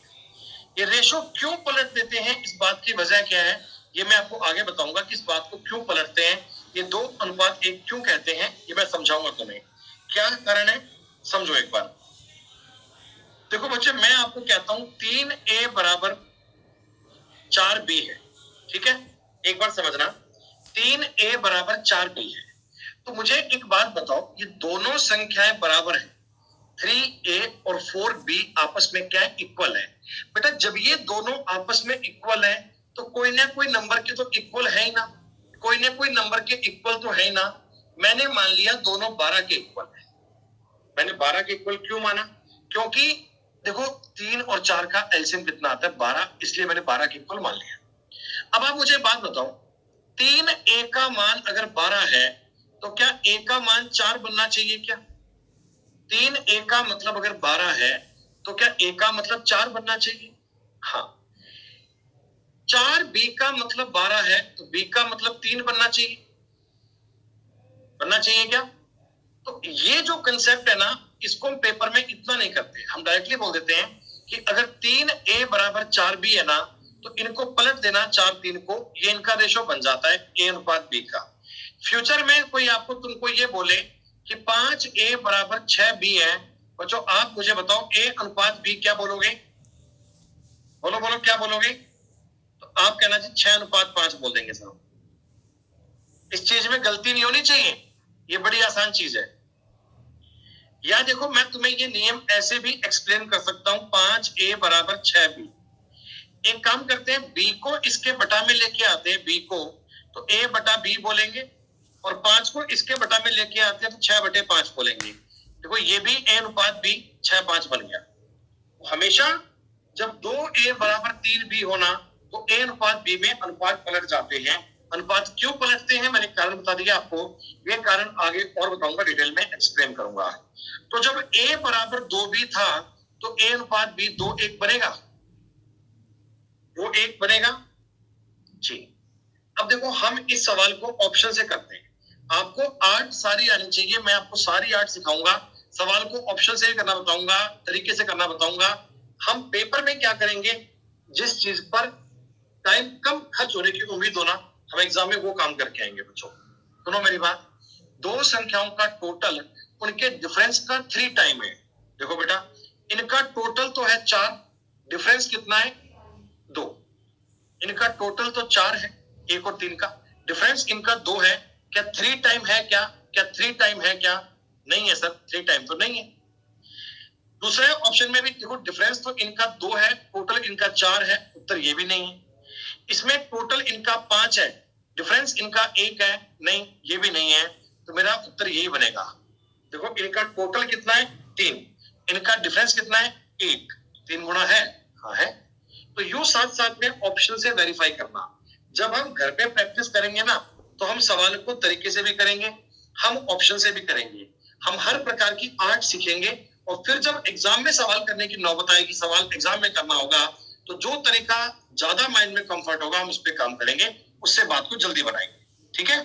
ये रेशो क्यों पलट देते हैं, इस बात की वजह क्या है, ये मैं आपको आगे बताऊंगा कि इस बात को क्यों पलटते हैं। ये 2:1 क्यों कहते हैं, ये मैं समझाऊंगा तुम्हें, क्या कारण है समझो एक बार। देखो बच्चे, मैं आपको कहता हूं 3a बराबर 4b है, ठीक है, एक बार समझना, 3a बराबर 4b है। तो मुझे एक बात बताओ, ये दोनों संख्याएं बराबर हैं, 3a और 4b आपस में क्या है? इक्वल है। बेटा जब ये दोनों आपस में इक्वल है तो कोई ना कोई नंबर के तो इक्वल है ही ना, कोई ना कोई नंबर के इक्वल तो है ही ना। मैंने मान लिया दोनों 12 के इक्वल है। मैंने 12 के इक्वल क्यों माना? क्योंकि देखो 3 और 4 का एलसीएम कितना आता है? 12, इसलिए मैंने 12 के इक्वल मान लिया। अब आप मुझे बात बताओ, 3a का मान अगर 12 है तो क्या a का मान 4 बनना चाहिए क्या? 3a का मतलब अगर 12 है तो क्या a का मतलब 4 बनना चाहिए? हाँ। 4b का मतलब 12 है तो b का मतलब 3 बनना चाहिए क्या? तो ये जो कंसेप्ट है ना, इसको हम पेपर में इतना नहीं करते, हम डायरेक्टली बोल देते हैं कि अगर 3a बराबर 4b है ना, तो इनको पलट देना 4 3 को, ये इनका रेशो बन जाता है a/b का। फ्यूचर में कोई आपको तुमको ये बोले कि 5a बराबर 6b है, बच्चों आप मुझे बताओ a/b क्या बोलोगे? बोलो बोलो क्या बोलोगे? तो आप कहना चाहिए 6/5 बोल देंगे साहब। इस चीज में गलती नहीं होनी चाहिए, ये बड़ी आसान चीज है। या देखो मैं तुम्हें ये नियम ऐसे भी एक्सप्लेन कर सकता हूं, 5a बराबर 6b। एक काम करते हैं, b को इसके बटा में लेके आते हैं, b को तो a/b बोलेंगे, और 5 को इसके बटा में लेके आते हैं तो 6/5 बोलेंगे। देखो ये भी a/b 6/5 बन गया। हमेशा जब 2a बराबर 3b होना तो ए अनुपात बी में अनुपात पलट जाते हैं। अनुपात क्यों पलटते हैं मैंने कारण बता दिया आपको, ये कारण आगे और बताऊंगा, डिटेल में एक्सप्लेन करूंगा। तो जब ए बराबर 2b था तो ए अनुपात बी 2:1 बनेगा, वो 1 बनेगा जी। अब देखो हम इस सवाल को ऑप्शन से करते हैं। आपको आर्ट सारी आनी चाहिए, मैं आपको सारी आर्ट सिखाऊंगा, सवाल को ऑप्शन से करना बताऊंगा, तरीके से करना बताऊंगा। हम पेपर में क्या करेंगे, जिस चीज पर टाइम कम खर्च होने की उम्मीद हो ना, हम एग्जाम में वो काम करके आएंगे बच्चों। सुनो मेरी बात, दो संख्याओं का टोटल उनके डिफरेंस का 3 टाइम है। देखो बेटा, इनका टोटल तो है 4, डिफरेंस कितना है 2। इनका टोटल तो 4 है, 1 और 3 का डिफरेंस इनका 2 है। क्या 3 टाइम है क्या? क्या 3 टाइम है क्या? नहीं है सर, 3 टाइम तो नहीं है। दूसरे ऑप्शन में भी देखो, डिफरेंस तो इनका 2 है, टोटल इनका 4 है, उत्तर ये भी नहीं है। इसमें टोटल इनका 5 है, डिफरेंस इनका 1 है, नहीं ये भी नहीं है, तो मेरा उत्तर यही बनेगा। देखो इनका टोटल कितना है 3, इनका डिफरेंस कितना है 1, 3 गुना है, हाँ है। तो यू साथ साथ में ऑप्शन से वेरीफाई करना। जब हम घर पे प्रैक्टिस करेंगे ना, तो हम सवाल को तरीके से भी करेंगे, हम ऑप्शन से भी करेंगे, हम हर प्रकार की आर्ट सीखेंगे। और फिर जब एग्जाम में सवाल करने की नौबत आएगी, सवाल एग्जाम में करना होगा, तो जो तरीका ज्यादा माइंड में कंफर्ट होगा हम उस पर काम करेंगे, उससे बात को जल्दी बनाएंगे। ठीक है,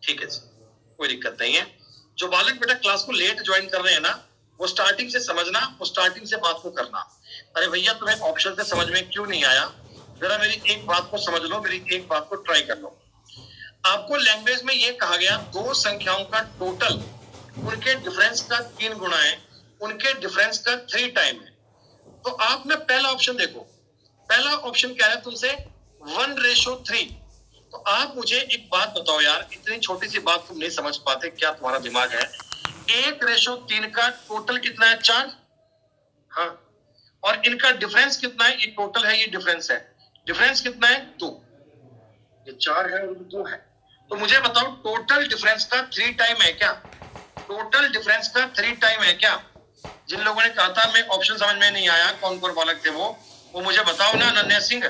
ठीक है, कोई दिक्कत नहीं है। जो बालक बेटा क्लास को लेट ज्वाइन कर रहे हैं ना, वो स्टार्टिंग से समझना, वो स्टार्टिंग से बात को करना। अरे भैया तुम्हें ऑप्शन से समझ में क्यों नहीं आया, जरा मेरी एक बात को समझ लो, मेरी एक बात को ट्राई कर लो। आपको लैंग्वेज में ये कहा गया दो संख्याओं का टोटल उनके डिफरेंस का 3 गुना है, उनके डिफरेंस का 3 टाइम है। तो आप ना पहला ऑप्शन देखो, पहला ऑप्शन क्या है तुमसे 1:3। तो आप मुझे एक बात बताओ यार, इतनी छोटी सी बात तुम नहीं समझ पाते, क्या तुम्हारा दिमाग है? 1:3 का टोटल कितना है 4, हाँ, और इनका डिफरेंस कितना है, ये टोटल है, ये डिफरेंस है, डिफरेंस कितना है 2, ये 4 है और 2 है। तो मुझे बताओ टोटल डिफरेंस का 3 टाइम है क्या? टोटल डिफरेंस का 3 टाइम है क्या? जिन लोगों ने कहा था मैं ऑप्शन समझ में नहीं आया, कौन कौन बालक थे वो मुझे बताओ ना। अनन्या सिंह,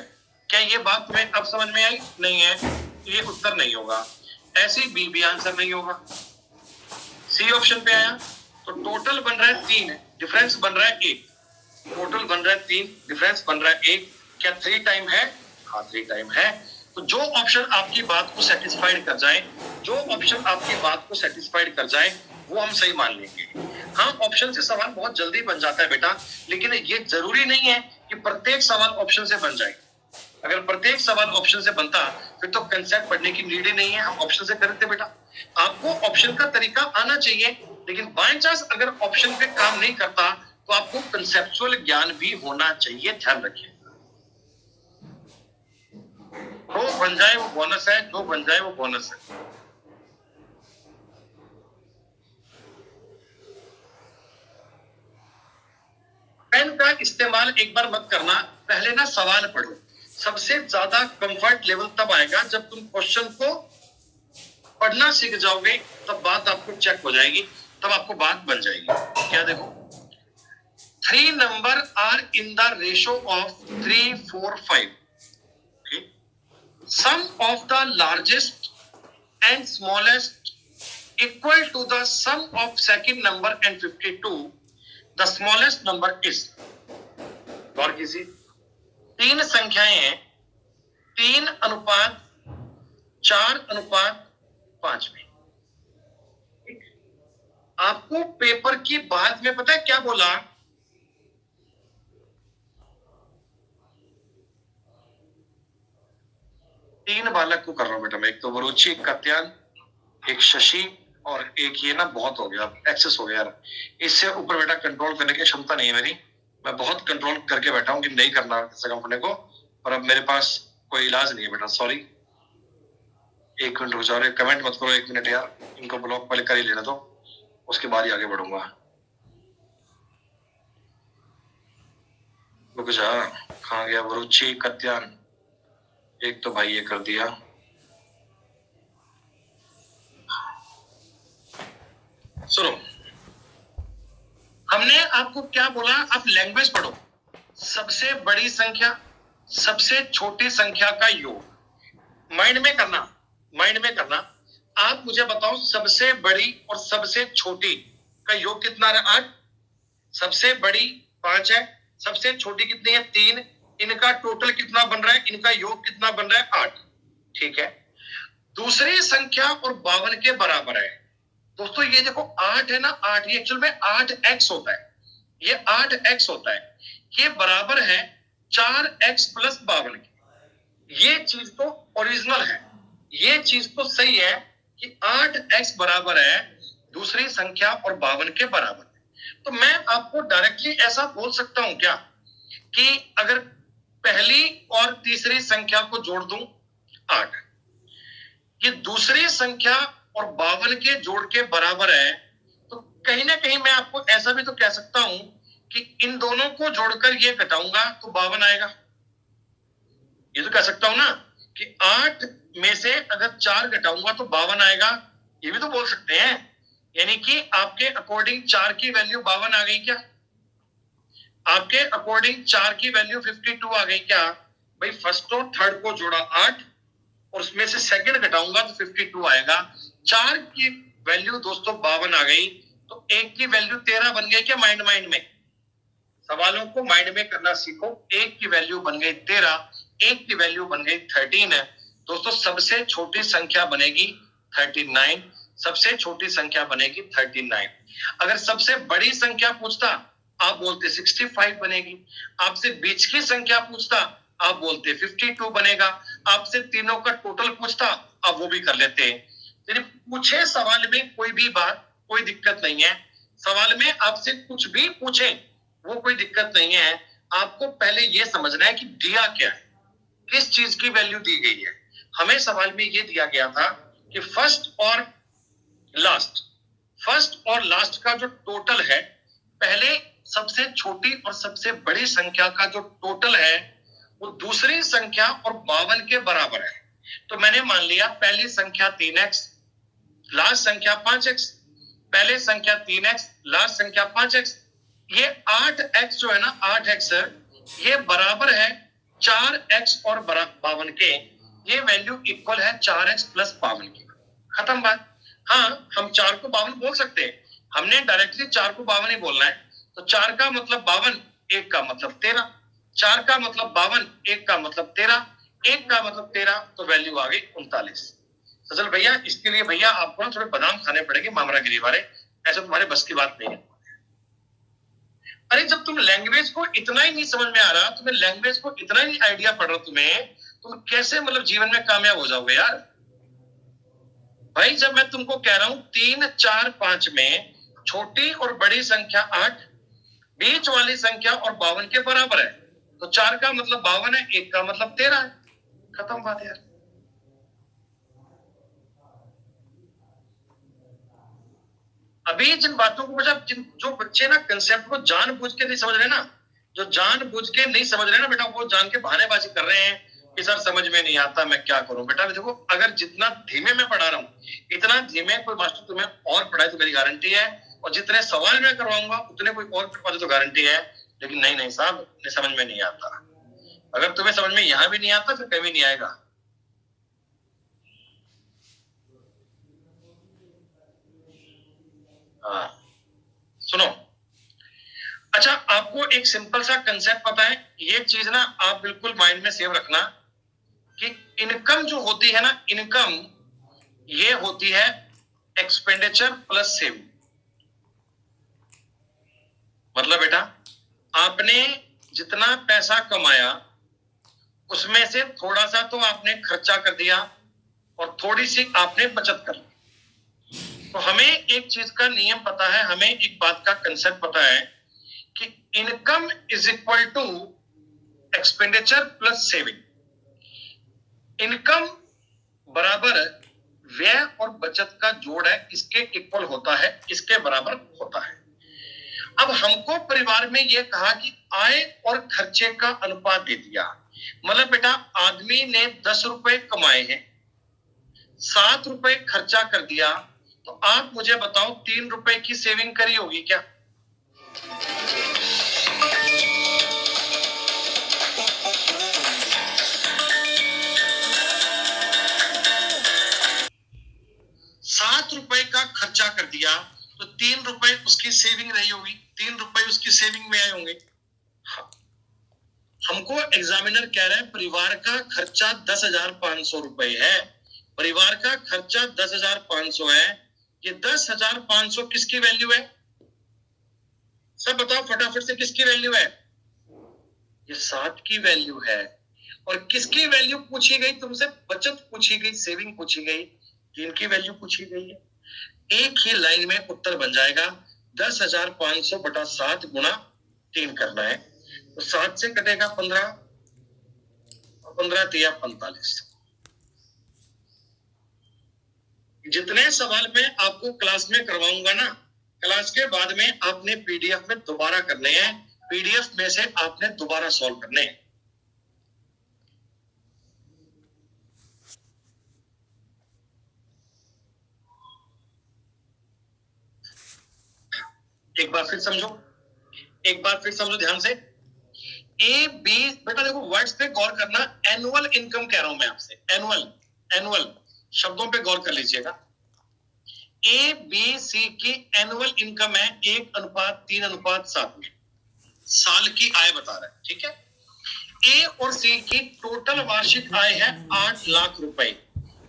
क्या ये बात तुम्हें अब समझ में आई? नहीं है, ये उत्तर नहीं होगा। ऐसे बी आंसर नहीं होगा। सी ऑप्शन पे आया तो टोटल बन रहा है 3, डिफरेंस बन रहा है 1, टोटल बन रहा है 3, डिफरेंस बन रहा है 1। क्या 3 टाइम है? हाँ 3 टाइम है। तो जो ऑप्शन आपकी बात को सेटिस्फाइड कर जाए, जो ऑप्शन आपकी बात को सेटिस्फाइड कर जाए, वो हम सही मान लेंगे। हाँ, ऑप्शन से सवाल बहुत जल्दी बन जाता है बेटा, लेकिन ये जरूरी नहीं है कि प्रत्येक सवाल ऑप्शन से बन जाए। अगर प्रत्येक सवाल ऑप्शन से बनता फिर तो कंसेप्ट पढ़ने की नीड ही नहीं है, हम ऑप्शन से करते बेटा। आपको ऑप्शन का तरीका आना चाहिए, लेकिन बाय चांस अगर ऑप्शन पे काम नहीं करता तो आपको कंसेप्चुअल ज्ञान भी होना चाहिए, ध्यान रखिए। जो बन जाए वो बोनस है, जो बन जाए वो बोनस है। पेन का इस्तेमाल एक बार मत करना, पहले ना सवाल पढ़ो। सबसे ज्यादा कंफर्ट लेवल तब आएगा जब तुम क्वेश्चन को पढ़ना सीख जाओगे, तब बात आपको चेक हो जाएगी, तब आपको बात बन जाएगी। क्या देखो, 3 number are in the ratio of 3, 4, 5। Sum of the largest and smallest equal to the sum of second number and 52. The smallest number is। और किसी 3 संख्याएं हैं, 3:4:5 में। आपको पेपर की बाद में पता है क्या बोला? तीन बालक को कर रहा हूं बेटा मैं, एक तो वरुचि, एक कत्यान, एक शशि, और एक ये ना बहुत हो गया, एक्सेस हो गया यार। इससे ऊपर बेटा कंट्रोल करने की क्षमता नहीं है मेरी, मैं बहुत कंट्रोल करके बैठा हूं कि नहीं करना इससे कम होने को, और अब मेरे पास कोई इलाज नहीं है बेटा, सॉरी। 1 मिनट रुक जाओ, कमेंट मत करो 1 मिनट यार, इनको ब्लॉक पहले कर ही लेना दो, उसके बाद ही आगे बढ़ूंगा। रुक जा, कहाँ गया वरुचि, कत्यान, एक तो भाई ये कर दिया। सुनो, हमने आपको क्या बोला, आप लैंग्वेज पढ़ो। सबसे बड़ी संख्या सबसे छोटी संख्या का योग। माइंड में करना, माइंड में करना। आप मुझे बताओ सबसे बड़ी और सबसे छोटी का योग कितना है? 8। सबसे बड़ी 5 है, सबसे छोटी कितनी है? 3। इनका टोटल कितना बन रहा है? इनका योग कितना बन रहा है? 8। ठीक है। दूसरी संख्या और 52 के बराबर है। दोस्तों ये देखो 8 है ना, 8 ये एक्चुअल में 8x होता है, ये 8x होता है। ये बराबर है 4x प्लस 52 की। ये चीज तो ओरिजिनल है, ये चीज तो सही है कि 8x बराबर है दूसरी संख्या और 52 के बराबर है। तो मैं आपको डायरेक्टली ऐसा बोल सकता हूं क्या कि अगर पहली और तीसरी संख्या को जोड़ दूं 8, ये दूसरी संख्या और 52 के जोड़ के बराबर है, तो कहीं ना कहीं मैं आपको ऐसा भी तो कह सकता हूं कि इन दोनों को जोड़कर ये घटाऊंगा तो 52 आएगा। ये तो कह सकता हूं ना कि 8 में से अगर 4 घटाऊंगा तो 52 आएगा, ये भी तो बोल सकते हैं। यानी कि आपके अकॉर्डिंग 4 की वैल्यू 52 आ गई क्या? आपके अकॉर्डिंग 4 की वैल्यू 52 आ गई क्या? भाई फर्स्ट और थर्ड को जोड़ा 8 और उसमें से सेकंड घटाऊंगा तो 52 आएगा। 4 की वैल्यू दोस्तों 52 आ गई, तो 1 की वैल्यू 13 बन गई क्या? माइंड में सवालों को माइंड में करना सीखो। 1 की वैल्यू बन गई 13, 1 की वैल्यू बन गई 13 है। दोस्तों सबसे छोटी संख्या बनेगी 39, सबसे छोटी संख्या बनेगी 39। अगर सबसे बड़ी संख्या पूछता आप बोलते 65 बनेगी, आपसे बीच की संख्या पूछता आप बोलते 52 बनेगा, आपसे तीनों का टोटल पूछता आप वो भी कर लेते। पूछे सवाल में कोई भी बात, कोई दिक्कत नहीं है। सवाल में आपसे कुछ भी पूछे वो कोई दिक्कत नहीं है। आपको पहले ये समझना है कि दिया क्या है, किस चीज की वैल्यू दी गई है। हमें सवाल में ये दिया गया था कि फर्स्ट और लास्ट का जो टोटल है, पहले सबसे छोटी और सबसे बड़ी संख्या का जो टोटल है वो दूसरी संख्या और 52 के बराबर है। तो मैंने मान लिया पहली संख्या 3x, लास्ट संख्या 5x, पहले संख्या 3x, लास्ट संख्या 5x। ये 8x जो है ना, 8x ये बराबर है 4x और 52 के। ये वैल्यू इक्वल है 4x प्लस 52 की। खत्म बात। हाँ हम 4 को 52 बोल सकते हैं, हमने डायरेक्टली 4 को 52 ही बोलना है। तो 4 का मतलब 52, 1 का मतलब 13, 4 का मतलब 52, 1 का मतलब 13, 1 का मतलब 13, तो वैल्यू आ गई 39। सजल भैया इसके लिए भैया आपको ना थोड़े बादाम खाने पड़ेंगे मामरागिरी वाले, ऐसा तुम्हारे बस की बात नहीं है। अरे जब तुम लैंग्वेज को इतना ही नहीं समझ में आ रहा, तुम्हें लैंग्वेज को इतना ही आइडिया पड़ रहा तुम्हें, तुम कैसे मतलब जीवन में कामयाब हो जाओगे यार? भाई जब मैं तुमको कह रहा हूं 3, 4, 5 में छोटी और बड़ी संख्या 8, बीच वाली संख्या और 52 के बराबर है, तो 4 का मतलब 52 है, 1 का मतलब 13 है। खत्म बात यार। अभी जिन बातों को जो बच्चे ना कंसेप्ट को जानबूझ के नहीं समझ रहे ना, जो जानबूझ के नहीं समझ रहे ना बेटा, वो जान के बहानेबाजी कर रहे हैं कि सर समझ में नहीं आता, मैं क्या करूं। बेटा देखो अगर जितना धीमे मैं पढ़ा रहा हूं, इतना धीमे कोई मास्टर तुम्हें और पढ़ाए तो मेरी गारंटी है, और जितने सवाल मैं करवाऊंगा उतने कोई और करवा दे तो गारंटी है। लेकिन नहीं साहब, समझ में नहीं आता। अगर तुम्हें समझ में यहां भी नहीं आता फिर कभी नहीं आएगा। हाँ सुनो, अच्छा आपको एक सिंपल सा कंसेप्ट पता है, ये चीज ना आप बिल्कुल माइंड में सेव रखना कि इनकम जो होती है ना, इनकम ये होती है एक्सपेंडिचर प्लस सेविंग। मतलब बेटा आपने जितना पैसा कमाया उसमें से थोड़ा सा तो आपने खर्चा कर दिया और थोड़ी सी आपने बचत कर ली। तो हमें एक चीज का नियम पता है, हमें एक बात का कंसेप्ट पता है कि income is equal to expenditure plus saving. Income बराबर व्यय और बचत का जोड़ है, इसके इक्वल होता है, इसके बराबर होता है। अब हमको परिवार में यह कहा कि आय और खर्चे का अनुपात दे दिया। मतलब बेटा आदमी ने 10 रुपए कमाए हैं, 7 रुपए खर्चा कर दिया, तो आप मुझे बताओ 3 रुपए की सेविंग करी होगी क्या? ₹5 का खर्चा कर दिया तो ₹3 उसकी सेविंग रही होगी, ₹3 उसकी सेविंग में आए होंगे। हमको एग्जामिनर कह रहा है परिवार का खर्चा ₹10,500 है, परिवार का खर्चा 10,500 है। ये 10,500 किसकी वैल्यू है? सब बताओ फटाफट से, किसकी वैल्यू है? ये 7 की वैल्यू है। और किसकी वैल्यू पूछी गई तुमसे? बचत पूछी गई, सेविंग पूछी गई, 3 की वैल्यू पूछी गई है। एक ही लाइन में उत्तर बन जाएगा। 10,500 बटा 7 गुणा 3 करना है, तो 7 से कटेगा 15, 15 तिया 45। जितने सवाल मैं आपको क्लास में करवाऊंगा ना, क्लास के बाद में आपने पीडीएफ में दोबारा करने हैं, पीडीएफ में से आपने दोबारा सॉल्व करने हैं। एक बार फिर समझो, एक बार फिर समझो ध्यान से। ए बी, बेटा देखो वर्ड्स पे गौर करना। एनुअल इनकम कह रहा हूं मैं आपसे, एनुअल, एनुअल शब्दों पे गौर कर लीजिएगा। ए बी सी की एनुअल इनकम है 1:3:7 में, साल की आय बता रहा है, ठीक है। ए और सी की टोटल वार्षिक आय है 8 लाख रुपए।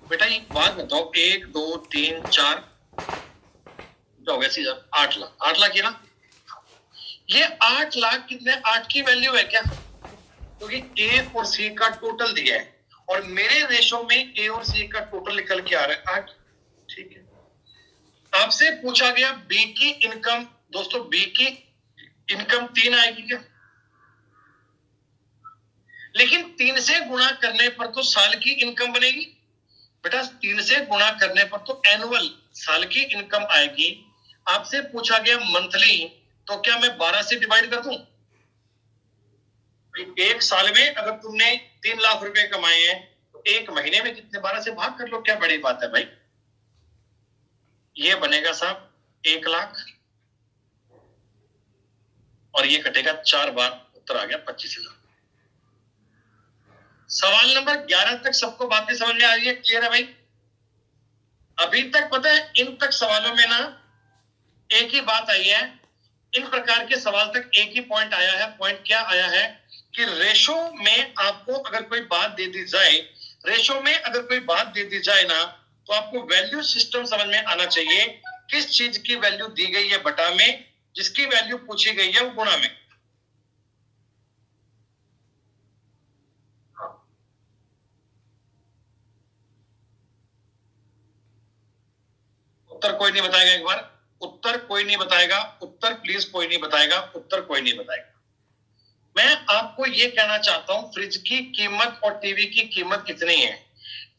बेटा एक बात बताओ, 1 2 3 4 हो गया सीधा 8 लाख, 8 लाख ये ना। ये 8 लाख कितने, 8 की वैल्यू है क्या? क्योंकि ए और सी का टोटल दिया है और मेरे रेशो में ए और सी का टोटल निकल के आ रहा है 8, ठीक है। आपसे पूछा गया बी की इनकम, दोस्तों बी की इनकम 3 आएगी क्या? लेकिन 3 से गुणा करने पर तो साल की इनकम बनेगी। बेटा 3 से गुणा करने पर तो एनुअल साल की इनकम आएगी। आपसे पूछा गया मंथली, तो क्या मैं 12 से डिवाइड कर दूं? एक साल में अगर तुमने 3 लाख रुपए कमाए हैं तो एक महीने में कितने, 12 से भाग कर लो, क्या बड़ी बात है भाई। ये बनेगा साहब 1 लाख और ये कटेगा 4 बार, उत्तर आ गया 25,000। सवाल नंबर 11 तक सबको बातें समझ में आ रही है, क्लियर है भाई? अभी तक पता है इन तक सवालों में ना एक ही बात आई है, इन प्रकार के सवाल तक एक ही पॉइंट आया है। पॉइंट क्या आया है कि रेशो में आपको अगर कोई बात दे दी जाए, रेशो में अगर कोई बात दे दी जाए ना, तो आपको वैल्यू सिस्टम समझ में आना चाहिए। किस चीज की वैल्यू दी गई है बटा में, जिसकी वैल्यू पूछी गई है वो गुणा में। उत्तर कोई नहीं बताएगा, एक बार उत्तर कोई नहीं बताएगा, उत्तर प्लीज कोई नहीं बताएगा, उत्तर कोई नहीं बताएगा। मैं आपको ये कहना चाहता हूं फ्रिज की कीमत और टीवी की कीमत कितनी है।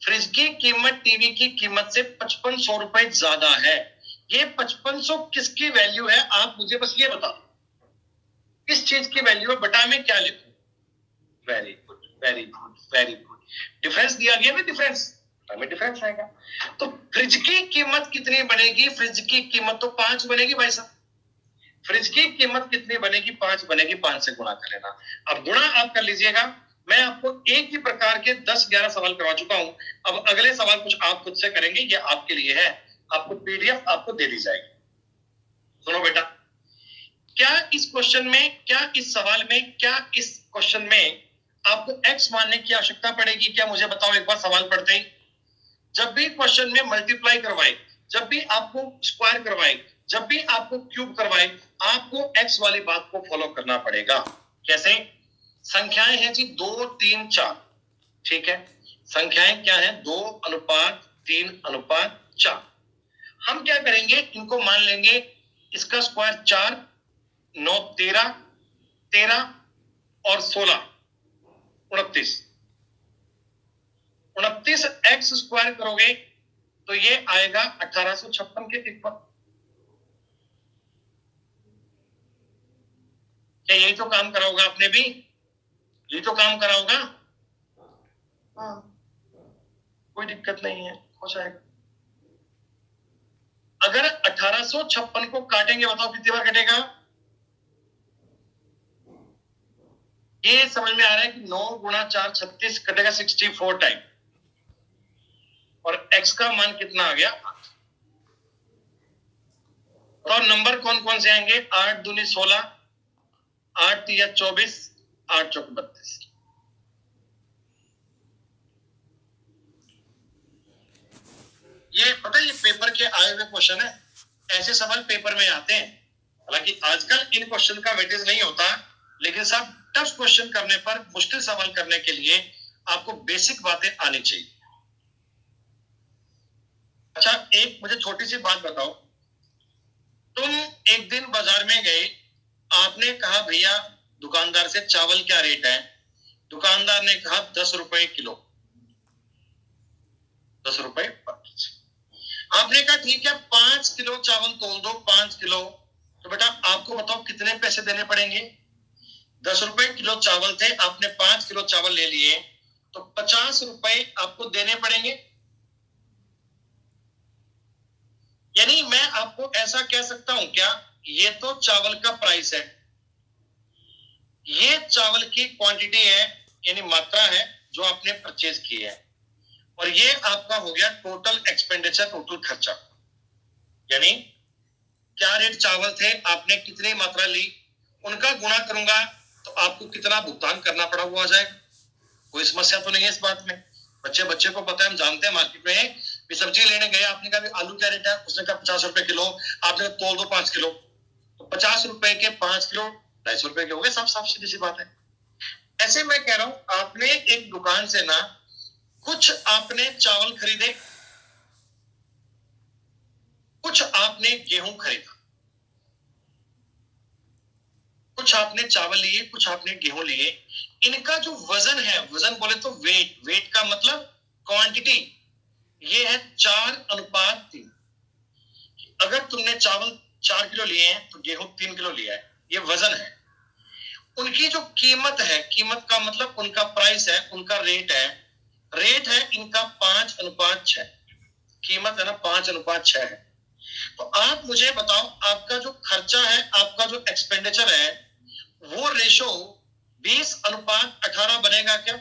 फ्रिज की कीमत टीवी की कीमत से 5500 रुपए ज्यादा है। ये 5500 किसकी वैल्यू है, आप मुझे बस ये बताओ किस चीज की वैल्यू है, बटा में क्या लिखूं? Very good, very good, very good. Difference दिया गया ना, डिफरेंस में डिफरेंस आएगा। तो फ्रिज की कीमत कितनी बनेगी? फ्रिज की कीमत तो 5 बनेगी भाई साहब। फ्रिज की कीमत कितनी बनेगी? 5 बनेगी, 5 से गुणा कर लेना। अब गुणा आप कर लीजिएगा। मैं आपको एक ही प्रकार के 10-11 सवाल करवा चुका हूं। अब अगले सवाल कुछ आप खुद से करेंगे, ये आपके लिए है, आपको पीडीएफ आपको दे दी जाएगी। सुनो बेटा, क्या इस क्वेश्चन में, क्या इस सवाल में, क्या इस क्वेश्चन में आपको x मानने की आवश्यकता पड़ेगी क्या? मुझे बताओ एक बार सवाल पढ़ते ही। जब भी क्वेश्चन में मल्टीप्लाई करवाए, जब भी आपको स्क्वायर करवाए, जब भी आपको क्यूब करवाए, आपको x वाली बात को फॉलो करना पड़ेगा। कैसे? संख्याएं हैं जी 2, 3, 4, ठीक है। संख्याएं क्या है? 2:3:4। हम क्या करेंगे, इनको मान लेंगे, इसका स्क्वायर 4, 9 13, 13 और 16 29। 29 एक्स स्क्वायर करोगे तो ये आएगा 1856 के इक्वल। क्या यही तो काम करा होगा आपने भी? यही तो काम करा होगा। हाँ, कोई दिक्कत नहीं है, हो जाएगा। अगर 1856 को काटेंगे, बताओ कितनी बार कटेगा? ये समझ में आ रहा है कि 9 गुणा 4 36 कटेगा 64 टाइम। और x का मान कितना आ गया? और नंबर कौन कौन से आएंगे? 8 दूनी 16, 8 तिया 24, 8 चौक 32। ये पता है, ये पेपर के आए हुए क्वेश्चन है, ऐसे सवाल पेपर में आते हैं। हालांकि आजकल इन क्वेश्चन का वेटेज नहीं होता, लेकिन सब टफ क्वेश्चन करने पर, मुश्किल सवाल करने के लिए आपको बेसिक बातें आनी चाहिए। अच्छा, एक मुझे छोटी सी बात बताओ, तुम एक दिन बाजार में गए, आपने कहा भैया दुकानदार से चावल क्या रेट है? दुकानदार ने कहा 10 रुपए किलो, 10 रुपए। आपने कहा ठीक है 5 किलो चावल तोल दो, 5 किलो। तो बेटा आपको बताओ कितने पैसे देने पड़ेंगे? 10 रुपए किलो चावल थे, आपने 5 किलो चावल ले लिए, तो 50 रुपए आपको देने पड़ेंगे। यानी मैं आपको ऐसा कह सकता हूं क्या, ये तो चावल का प्राइस है, ये चावल की क्वांटिटी है, यानी मात्रा है जो आपने परचेज की है, और ये आपका हो गया टोटल एक्सपेंडिचर, टोटल खर्चा। यानी क्या रेट चावल थे, आपने कितनी मात्रा ली, उनका गुणा करूंगा तो आपको कितना भुगतान करना पड़ा वो आ जाएगा। कोई समस्या तो नहीं है इस बात में। बच्चे को पता है, हम जानते हैं मार्केट में भी सब्जी लेने गए, आपने कहा आलू क्या रेट है, उसने कहा 50 रुपए किलो, आपने तोल दो 5 किलो, तो 50 रुपए के 5 किलो 250 रुपए के हो गए, साफ साफ सीधी सी बात है। ऐसे मैं कह रहा हूं, आपने एक दुकान से ना कुछ आपने चावल खरीदे, कुछ आपने गेहूं खरीदा, कुछ आपने चावल लिए, कुछ आपने गेहूं लिए, इनका जो वजन है, वजन बोले तो वेट, वेट का मतलब क्वांटिटी, ये है 4:3। अगर तुमने चावल 4 किलो लिए हैं तो गेहूं 3 किलो लिया है, ये वजन है। उनकी जो कीमत है, कीमत का मतलब उनका प्राइस है, उनका रेट है, रेट है इनका 5:6। कीमत है ना 5:6 है। तो आप मुझे बताओ, आपका जो खर्चा है, आपका जो एक्सपेंडिचर है, वो रेशो 20:18 बनेगा क्या?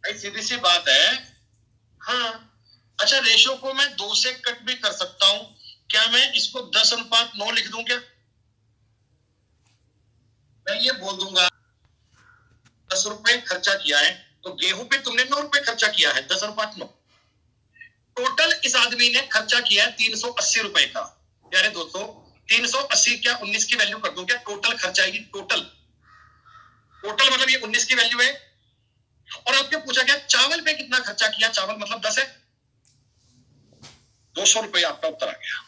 सीधी सी बात है। हाँ, अच्छा रेशो को मैं 2 से कट भी कर सकता हूं, क्या मैं इसको 10:9 लिख दूं क्या? मैं ये बोल दूंगा 10 रुपए खर्चा किया है, तो गेहूं पे तुमने 9 रुपए खर्चा किया है, 10:9। टोटल इस आदमी ने खर्चा किया है 380 रुपए का। प्यारे दोस्तों, 380 क्या 19 की वैल्यू कर दूं क्या? टोटल खर्चा है, टोटल, टोटल मतलब ये 19 की वैल्यू है। और आपने पूछा क्या चावल पे कितना खर्चा किया? चावल मतलब 10 है, 200 रुपए आपका उत्तर आ गया।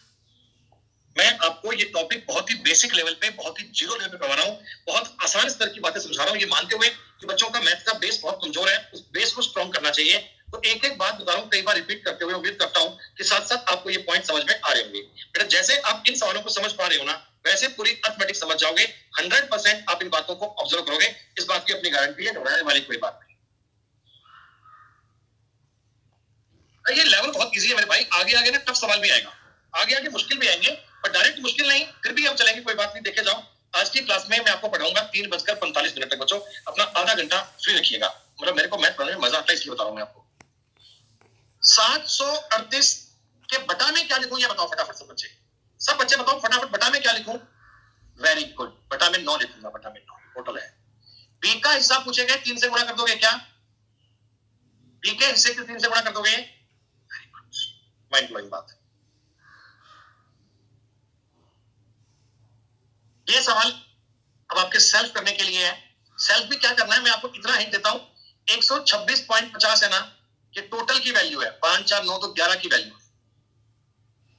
मैं आपको ये टॉपिक बहुत ही बेसिक लेवल पे, बहुत ही जीरो लेवल पे पढ़ा रहा हूँ, बहुत आसान स्तर की बातें समझा रहा हूँ, ये मानते हुए कि बच्चों का मैथ का बेस बहुत कमजोर है, उस बेस को स्ट्रॉन्ग करना चाहिए। तो एक एक बात बता रहा हूँ, कई बार रिपीट करते हुए उम्मीद करता हूँ कि साथ साथ आपको ये पॉइंट समझ में आ रहे होंगे। बेटा जैसे आप इन सवालों को समझ पा रहे हो ना, वैसे पूरी अर्थमेटिक समझ जाओगे। 100% आप इन बातों को ऑब्जर्व करोगे, इस बात की अपनी गारंटी है, घबराने वाली कोई बात नहीं। ये लेवल बहुत इजी है मेरे भाई, आगे आगे ना टफ सवाल भी आएगा, आगे आगे मुश्किल भी आएंगे, पर डायरेक्ट मुश्किल नहीं, फिर भी हम चलेंगे, कोई बात नहीं। देखे जाओ, आज की क्लास में मैं आपको पढ़ाऊंगा 3:45 तक। बच्चों अपना आधा घंटा फ्री रखिएगा, मतलब मेरे को मैथ पढ़ने में मजा आता है, इसलिए बता रहा हूं मैं आपको। 738 के बटा में क्या लिखूं, ये बताओ फटाफट सब बच्चे, सब बच्चे बताओ फटाफट, बटा में क्या लिखूं? वेरी गुड, बटा में 9 लिखूंगा, बटा में 9 टोटल है। बी का हिस्सा पूछे गए, 3 से गुणा कर दोगे क्या? बी के हिस्से को 3 से गुणा कर दोगे? माइंड ब्लोइंग बात है। ये सवाल अब आपके सेल्फ करने के लिए है। सेल्फ भी क्या करना है, मैं आपको इतना हिंट देता हूं, 126.50 है ना, ये टोटल की वैल्यू है, 5 4 9 तो 11 की वैल्यू है।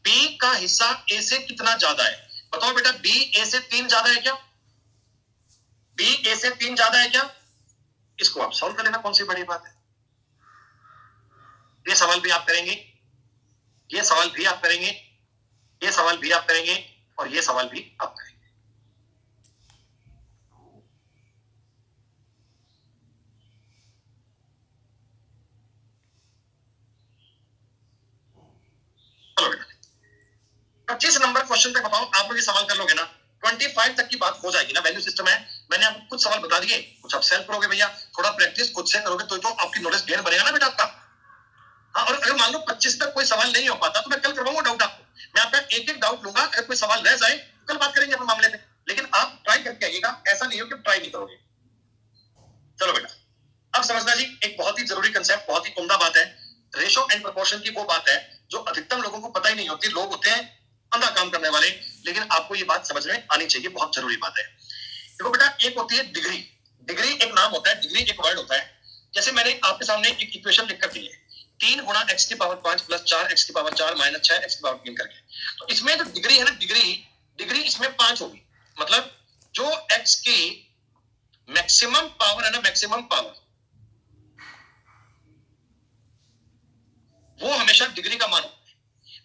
बी का हिस्सा ए से कितना ज्यादा है? बताओ बेटा, बी ए से 3 ज्यादा है क्या? बी ए से 3 ज्यादा है क्या? इसको आप सॉल्व कर लेना, कौन सी बड़ी बात है। ये सवाल भी आप करेंगे, ये सवाल भी आप करेंगे, ये सवाल भी आप करेंगे, और ये सवाल भी आप करेंगे। चलो बेटा 25 नंबर क्वेश्चन पे बताओ, आप लोग ये सवाल कर लोगे ना, 25 तक की बात हो जाएगी ना, वैल्यू सिस्टम है। मैंने आपको कुछ सवाल बता दिए, कुछ आप सेल्फ करोगे भैया, थोड़ा प्रैक्टिस खुद से करोगे तो आपकी नॉलेज गेन बनेगा ना बेटा आपका। हाँ, और अगर मान लो 25 तक कोई सवाल नहीं हो पाता तो मैं कल करवाऊंगा डाउट आपको, मैं आपका एक एक डाउट लूंगा, अगर कोई सवाल रह जाए कल बात करेंगे अपने मामले पे, लेकिन आप ट्राई करके आइएगा, ऐसा नहीं हो कि ट्राई नहीं करोगे। चलो बेटा, अब समझना जी, एक बहुत ही जरूरी कंसेप्ट, बहुत ही उम्दा बात है, रेशो एंड प्रोपोर्शन की वो बात है जो अधिकतम लोगों को पता ही नहीं होती। लोग होते हैं अंधा काम करने वाले, लेकिन आपको ये बात समझ में आनी चाहिए, बहुत जरूरी बात है। देखो बेटा, एक होती है डिग्री, डिग्री एक नाम होता है, डिग्री एक वर्ड होता है। जैसे मैंने आपके सामने एक इक्वेशन लिख कर दी है, 3 गुना x की पावर 5 प्लस 4 x की पावर 4 माइनस 6 x की पावर 3 करके, तो इसमें जो डिग्री है ना, डिग्री इसमें 5 होगी, मतलब जो x की मैक्सिमम पावर है ना, मैक्सिमम पावर, वो हमेशा डिग्री का मान होता है।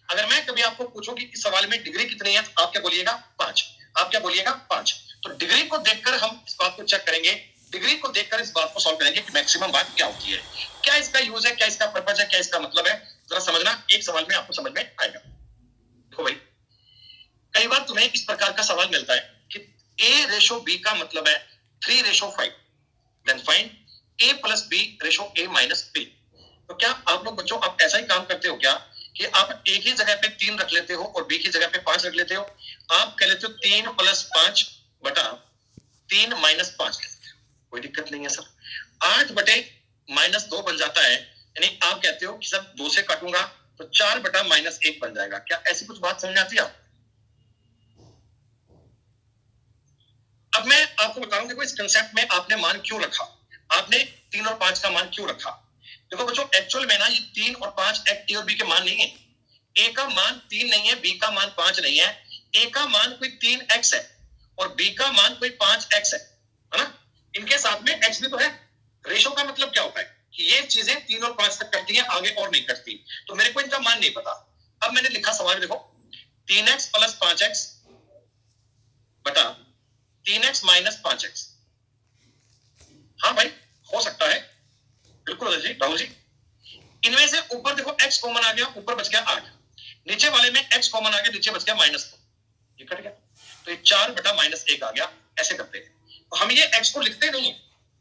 अगर मैं कभी आपको पूछूं कि इस सवाल में डिग्री कितनी है, तो आप क्या बोलिएगा? 5। आप क्या बोलिएगा? 5। तो डिग्री को देखकर हम इस बात को चेक करेंगे, डिग्री को देखकर इस बात को सॉल्व करेंगे कि मैक्सिमम बात क्या होती है, क्या इसका यूज है, क्या इसका पर्पज है, क्या इसका मतलब है। जरा समझना, एक सवाल में आपको समझ में आएगा। देखो भाई, कई बार तुम्हें इस प्रकार का सवाल मिलता है कि A/B का मतलब है 3/5, then find A + B / A - B। तो क्या आप लोग बच्चों, आप ऐसा ही काम करते हो क्या कि आप एक ही जगह पे 3 रख लेते हो और B की जगह पे 5 रख लेते हो? आप कह लेते हो 3 + 5 बटा 3 - 5 कहते हो, कोई दिक्कत नहीं है सर। 8 बटे -2 बन जाता है, यानी आप कहते हो कि सर 2 से काटूंगा तो 4 बटा -1 बन जाएगा। क्या ऐसी कुछ बात समझ आती है आप? अब मैं आपको बता रहा हूं, देखो इस कंसेप्ट में आपने मान क्यों रखा, आपने 3 और 5 का मान क्यों रखा। देखो बच्चों, एक्चुअल में ना ये 3 और 5 A और B के मान नहीं है। A का मान 3 नहीं है, B का मान 5 नहीं है। A का मान कोई 3x है और B का मान कोई 5x है ना? इनके साथ में x भी तो है। रेशो का मतलब क्या होता है कि ये चीजें 3 और 5 तक करती हैं, आगे और नहीं करती। तो मेरे को इनका मान नहीं पता। अब मैंने लिखा सवाल, देखो 3x + 5x बटा 3x - 5x। हाँ भाई, हो सकता है, बिल्कुल राहुल जी। इनमें से ऊपर देखो x कॉमन आ गया, ऊपर बच गया 8, नीचे वाले में x कॉमन आ गया, नीचे बच गया -2, ये कट गया, तो ये 4 बटा -1 आ गया। ऐसे करते हैं, तो हम ये x को लिखते नहीं है,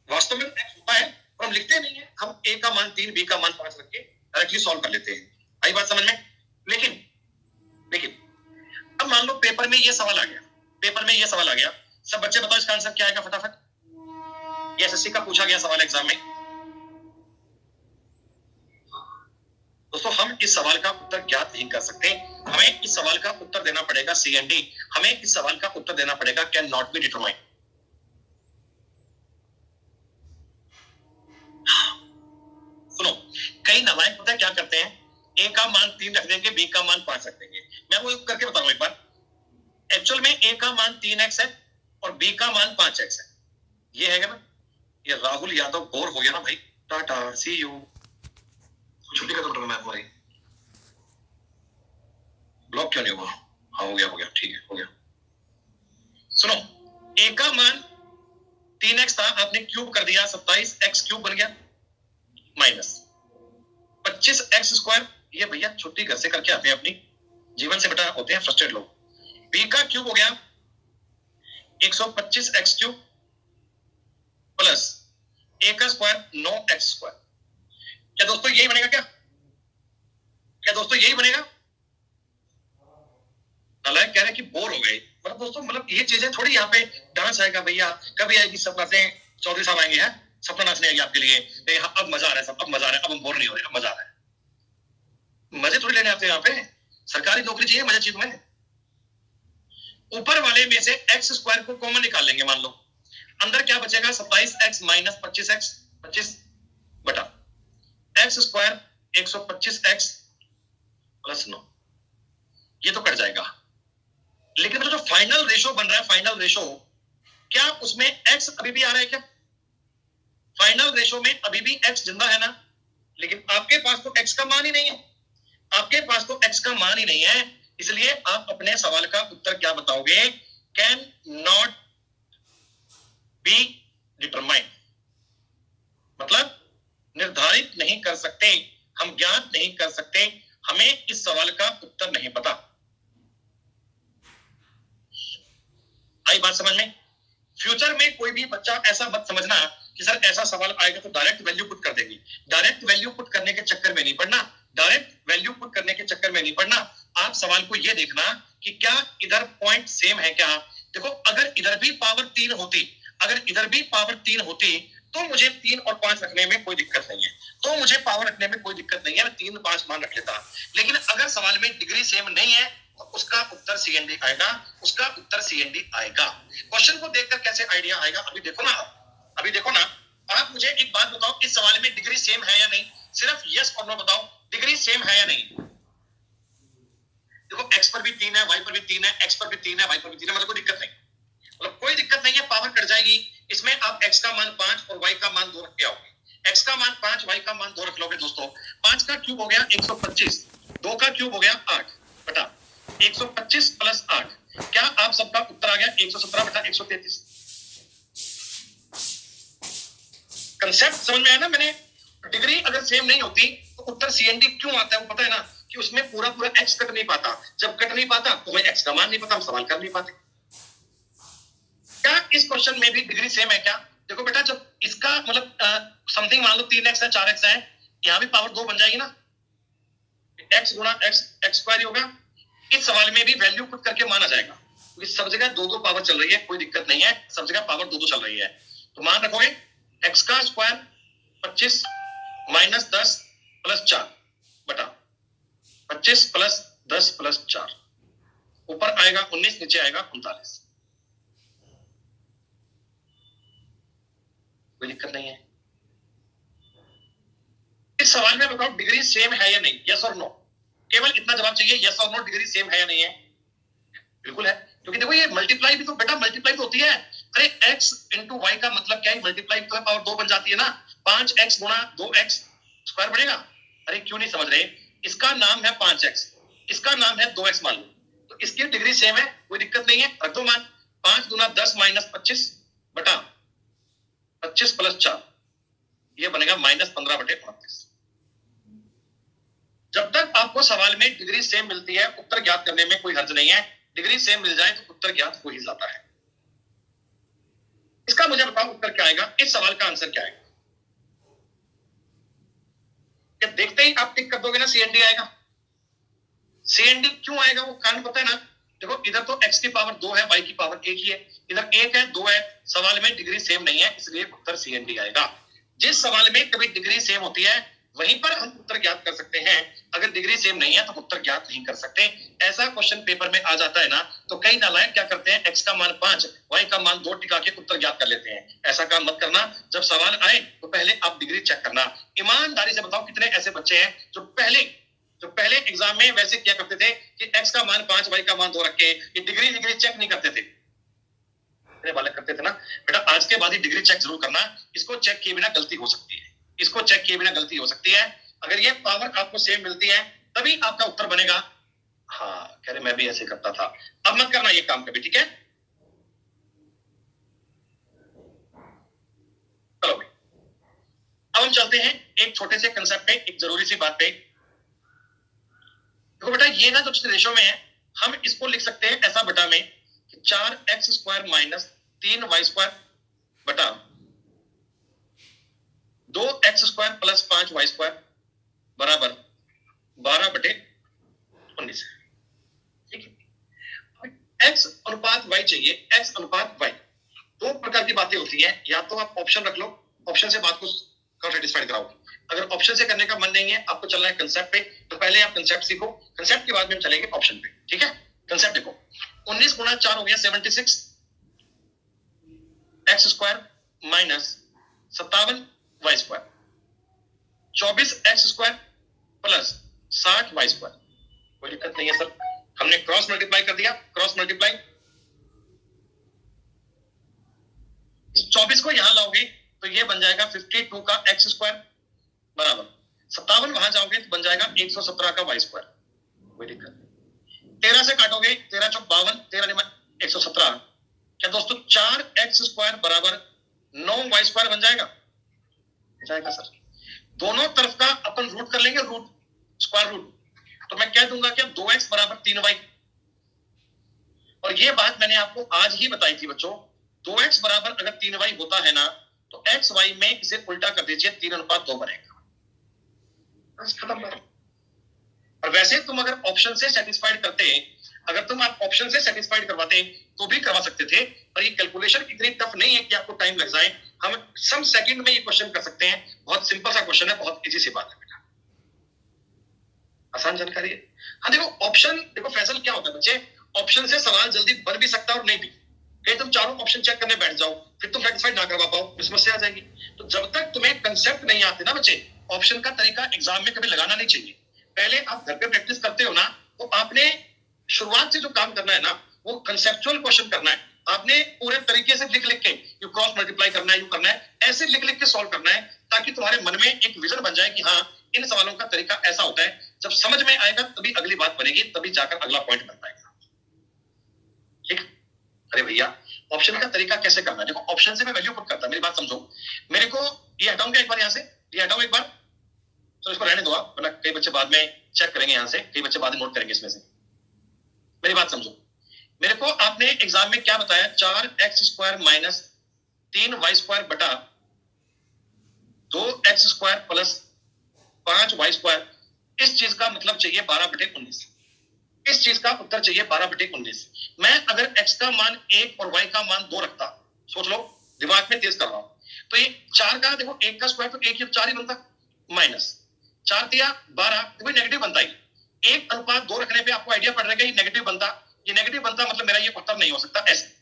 वास्तव में x होता है और हम लिखते नहीं है, हम a का मान 3 b का मान 5 रख के डायरेक्टली सॉल्व कर लेते हैं। आई बात समझ में? लेकिन अब मान लो पेपर में ये सवाल आ गया, पेपर में ये सवाल आ गया, सब बच्चे बताओ इसका आंसर क्या आएगा फटाफट। ये एसएससी का पूछा गया सवाल एग्जाम में। दोस्तों, हम इस सवाल का उत्तर ज्ञात नहीं कर सकते, हमें इस सवाल का उत्तर देना पड़ेगा C&D, हमें इस सवाल का उत्तर देना पड़ेगा कैन नॉट बी डिटरमाइंड। सुनो, कई नालायक पता है क्या करते हैं, A का मान 3 रख देंगे, B का मान 5 रख देंगे। मैं वो करके बता रहा हूं एक बार। एक्चुअल में A का मान 3x है और B का मान 5x है, ये है ना? ये राहुल यादव बोर हो गया ना भाई, टाटा सी यू, छुट्टी खत्म करना है तुम्हारी। ब्लॉक क्यों नहीं हुआ? हाँ हो गया, ठीक है, हो गया। सुनो, A का मान 3x था, आपने क्यूब कर दिया, 27x³ बन गया, माइनस 25x²। ये भैया छुट्टी घर से करके आते हैं, अपनी जीवन से बेटा होते हैं फ्रस्ट्रेट लोग। B का क्यूब हो गया 125x³ प्लस A का स्क्वायर 9x²। क्या दोस्तों यही बनेगा? क्या दोस्तों यही बनेगा? नालायक कह रहे हैं कि बोर हो गए, मतलब दोस्तों, मतलब ये चीजें थोड़ी यहाँ पे डांस आएगा भैया, कभी आएगी सपना से, चौधरी साहब आएंगे, है सपना नाचने आएगी आपके लिए, अब मजा आ रहा है, सब अब मजा आ रहा है, अब हम बोर नहीं हो रहे, अब मजा आ रहा है। मजे थोड़ी लेने आते हैं यहाँ पे, सरकारी नौकरी चाहिए, मजा चाहिए तुम्हें। ऊपर वाले में से x² को कॉमन निकाल लेंगे, मान लो अंदर क्या बचेगा, 27x - 25x, 25 बटा x² 125x + 9, ये तो कट जाएगा। लेकिन जो फाइनल रेशो बन रहा है, फाइनल रेशो, क्या उसमें x अभी भी आ रहा है? क्या फाइनल रेशो में अभी भी x जिंदा है ना? लेकिन आपके पास तो x का मान ही नहीं है, आपके पास तो x का मान ही नहीं है, इसलिए आप अपने सवाल का उत्तर क्या बताओगे? कैन नॉट बी डिटरमाइंड, मतलब निर्धारित नहीं कर सकते, हम ज्ञात नहीं कर सकते, हमें इस सवाल का उत्तर नहीं पता। आई बात समझ में? फ्यूचर में कोई भी बच्चा ऐसा मत समझना कि सर ऐसा सवाल आएगा तो डायरेक्ट वैल्यू पुट कर देंगे, डायरेक्ट वैल्यू पुट करने के चक्कर में नहीं पड़ना। डायरेक्ट सवाल को ये देखना कि क्या इधर पॉइंट सेम है क्या। देखो अगर इधर भी पावर 3 होती, अगर इधर भी पावर 3 होती तो मुझे 3 और 5 रखने में कोई दिक्कत नहीं है, तो मुझे पावर रखने में कोई दिक्कत नहीं है, मैं 3 5 मान रख लेता। लेकिन अगर सवाल में डिग्री सेम नहीं है तो उसका उत्तर सीएनडी आएगा, उसका उत्तर सीएनडी आएगा। क्वेश्चन को देखकर कैसे आइडिया आएगा, अभी देखो ना, अभी देखो ना। आप मुझे एक बात बताओ, इस सवाल में डिग्री सेम है या नहीं, सिर्फ यस और नो बताओ, डिग्री सेम है या नहीं। देखो x पर भी 3 है, y पर भी 3 है, x पर भी 3 है, y पर भी 3 है, मतलब कोई दिक्कत नहीं, मतलब कोई दिक्कत नहीं है, पावर कट जाएगी। इसमें आप x का मान 5 और y का मान 2 रख के आओगे। x का मान 5, y का मान 2 रख लोगे दोस्तों। 5 का क्यूब हो गया 125, 2 का क्यूब हो गया 8 बटा 125 प्लस 8। क्या आप सबका उत्तर आ गया 117 बटा 133। कंसेप्ट समझ में आया ना। मैंने डिग्री अगर सेम नहीं होती तो उत्तर सीएनडी क्यों आता है, वो पता है ना, कि उसमें पूरा पूरा x कट नहीं पाता। जब कट नहीं पाता तो हमें x का मान नहीं पता, हम सवाल कर नहीं पाते। क्या इस क्वेश्चन में भी डिग्री सेम है क्या। देखो बेटा, जब इसका मतलब समथिंग मान लो 3x है 4x है, यहाँ भी पावर 2 बन जाएगी ना, x गुणा x x स्क्वायर होगा। इस सवाल में भी वैल्यू पुट करके माना जाएगा, क्योंकि सब जगह 2 पावर चल रही है, कोई दिक्कत नहीं है, सब जगह पावर 2 चल रही है। तो मान रखोगे x का स्क्वायर 25 माइनस 10 प्लस 4 बटा 25 प्लस 10 प्लस 4, ऊपर आएगा 19, नीचे आएगा 39। कोई दिक्कत नहीं है। इस सवाल में बताओ डिग्री सेम है या नहीं, यस और नो, केवल इतना जवाब चाहिए, यस और नो, डिग्री सेम है या नहीं है। बिल्कुल है, क्योंकि देखो ये मल्टीप्लाई भी तो बेटा मल्टीप्लाई तो होती है। अरे x इंटू वाई का मतलब क्या है, मल्टीप्लाई तो है, पावर 2 बन जाती है ना। 5x गुणा 2x स्क्वायर बढ़ेगा। अरे क्यों नहीं समझ रहे, इसका नाम है 5x, इसका नाम है 2x मान लो, तो इसकी डिग्री सेम है, कोई दिक्कत नहीं है, रख दो मान। 5 गुना 10 माइनस 25 बटा 25 प्लस 4, ये बनेगा माइनस 15 बटे 29। जब तक आपको सवाल में डिग्री सेम मिलती है, उत्तर ज्ञात करने में कोई हर्ज नहीं है। डिग्री सेम मिल जाए तो उत्तर ज्ञात हो ही जाता है। इसका मुझे बताओ उत्तर क्या आएगा, इस सवाल का आंसर क्या आएगा। क्या देखते ही आप टिक कर दोगे ना सीएनडी आएगा। सीएनडी क्यों आएगा, वो कारण पता है ना। देखो इधर तो x की पावर 2 है, y की पावर 1 ही है, इधर 1 है 2 है, सवाल में डिग्री सेम नहीं है, इसलिए उत्तर सीएनडी आएगा। जिस सवाल में कभी डिग्री सेम होती है वहीं पर हम उत्तर ज्ञात कर सकते हैं, अगर डिग्री सेम नहीं है तो उत्तर ज्ञात नहीं कर सकते। ऐसा क्वेश्चन पेपर में आ जाता है ना, तो कई नालायक क्या करते हैं, x का मान 5 y का मान 2 टिका के उत्तर ज्ञात कर लेते हैं। ऐसा काम मत करना। जब सवाल आए तो पहले आप डिग्री चेक करना। ईमानदारी से बताओ कितने ऐसे बच्चे हैं जो पहले एग्जाम में वैसे क्या करते थे कि x का मान 5 y का मान 2 रख के ये डिग्री चेक नहीं करते थे। मेरे बालक करते थे ना। बेटा आज के बाद ही डिग्री चेक जरूर करना, इसको चेक किए बिना गलती हो सकती है, इसको चेक किए बिना गलती हो सकती है। अगर ये पावर आपको सेम मिलती है तभी आपका उत्तर बनेगा। हाँ कह रहे मैं भी ऐसे करता था, अब मत करना ये काम कभी, ठीक है। चलो भाई, अब हम चलते हैं एक छोटे से कंसेप्ट पे, एक जरूरी सी बात पे। देखो बेटा ये ना जो रेशो में है, हम इसको लिख सकते हैं ऐसा बटा में कि 4x square minus 3y square बटा 2x square plus 5y square बराबर 12 बटे 19। ठीक है, x अनुपात y चाहिए, x अनुपात y। दो प्रकार की बातें होती हैं, या तो आप ऑप्शन रख लो, ऑप्शन से बात को सेटिस्फाइड कराओ। अगर ऑप्शन से करने का मन नहीं है, आपको चलना है कंसेप्ट पे, तो पहले आप कंसेप्ट सीखो, कंसेप्ट के बाद में हम चलेंगे ऑप्शन पे। ठीक है, कंसेप्ट देखो, 19 गुणा 4 हो गया 76 X square minus 57 Y square, 24 X square plus 60 Y square. कोई दिक्कत नहीं है सर, हमने क्रॉस मल्टीप्लाई कर दिया, क्रॉस मल्टीप्लाई। 24 को यहां लाओगे तो ये बन जाएगा 52 का एक्स स्क्वायर बराबर 57, वहां जाओगे तो बन जाएगा 117 का वाई स्क्वायर। कोई दिक्कत नहीं। 13 से काटोगे, 13 चौक 52, 13 117। क्या दोस्तों 4x स्क्वायर बराबर 9y स्क्वायर बन जाएगा? जाएगा सर। दोनों तरफ का अपन रूट कर लेंगे, रूट स्क्वायर रूट, तो मैं कह दूंगा कि 2x बराबर 3y। और ये बात मैंने आपको आज ही बताई थी बच्चों, 2x बराबर अगर 3y होता है ना, तो x y में इसे उल्टा कर दीजिए, 3:2 बनेगा, बस खत्म बात। और वैसे वैसे तुम अगर ऑप्शन से सेटिस्फाइड करते, अगर तुम आप ऑप्शन से सेटिस्फाइड करवाते तो भी करवा सकते थे, पर ये कैलकुलेशन इतनी टफ नहीं है कि आपको टाइम लग जाए। हम सम सेकंड में ये क्वेश्चन कर सकते हैं। बहुत सिंपल सा क्वेश्चन है, बहुत इजी सी बात है बेटा, आसान जानकारी है। हाँ देखो ऑप्शन, देखो फैसल क्या होता है बच्चे, ऑप्शन से सवाल जल्दी बन भी सकता है और नहीं भी। कहीं तुम चारों ऑप्शन चेक करने बैठ जाओ, फिर तुम सेटिस्फाइड ना करवा पाओ, समस्या आ जाएगी। तो जब तक तुम्हें कंसेप्ट नहीं आते ना बच्चे, ऑप्शन का तरीका एग्जाम में कभी लगाना नहीं चाहिए। पहले आप घर पे प्रैक्टिस करते हो ना, तो आपने शुरुआत से जो काम करना है ना, वो कंसेप्चुअल क्वेश्चन करना है। आपने पूरे तरीके से लिख लिख के, यू क्रॉस मल्टीप्लाई करना है, यू करना है, ऐसे लिख लिख के सॉल्व करना है, ताकि तुम्हारे मन में एक विजन बन जाए कि हाँ इन सवालों का तरीका ऐसा होता है। जब समझ में आएगा तभी अगली बात बनेगी, तभी जाकर अगला पॉइंट बन पाएगा। ठीक। अरे भैया ऑप्शन का तरीका कैसे करना है, देखो ऑप्शन से मैं वैल्यू पुट करता, मेरी बात समझो। मेरे को ये हटाऊं क्या एक बार, यहां से ये हटाऊं एक बार, तो इसको रहने दो आप, वरना कई बच्चे बाद में चेक करेंगे, यहां से कई बच्चे बाद में नोट करेंगे इसमें से। मेरी बात समझो, मेरे को आपने एग्जाम में क्या बताया, 4x² माइनस 3y² बटा 2x² प्लस 5y²। इस चीज का मतलब चाहिए 12/19। इस चीज का उत्तर चाहिए 12/19। मैं अगर x का मान 1 और y का मान 2 रखता, सोच लो, दिमाग में तेज कर रहा हूं, तो ये 4 का देखो 1 का स्क्वायर तो 1 4 ही बनता, माइनस 4 दिया 12, तो नेगेटिव बनता ही। 1:2 रखने पे आपको आइडिया पड़ रहा है कि ये नेगेटिव बनता, ये नेगेटिव बनता, मतलब मेरा ये उत्तर नहीं हो सकता, ऐसे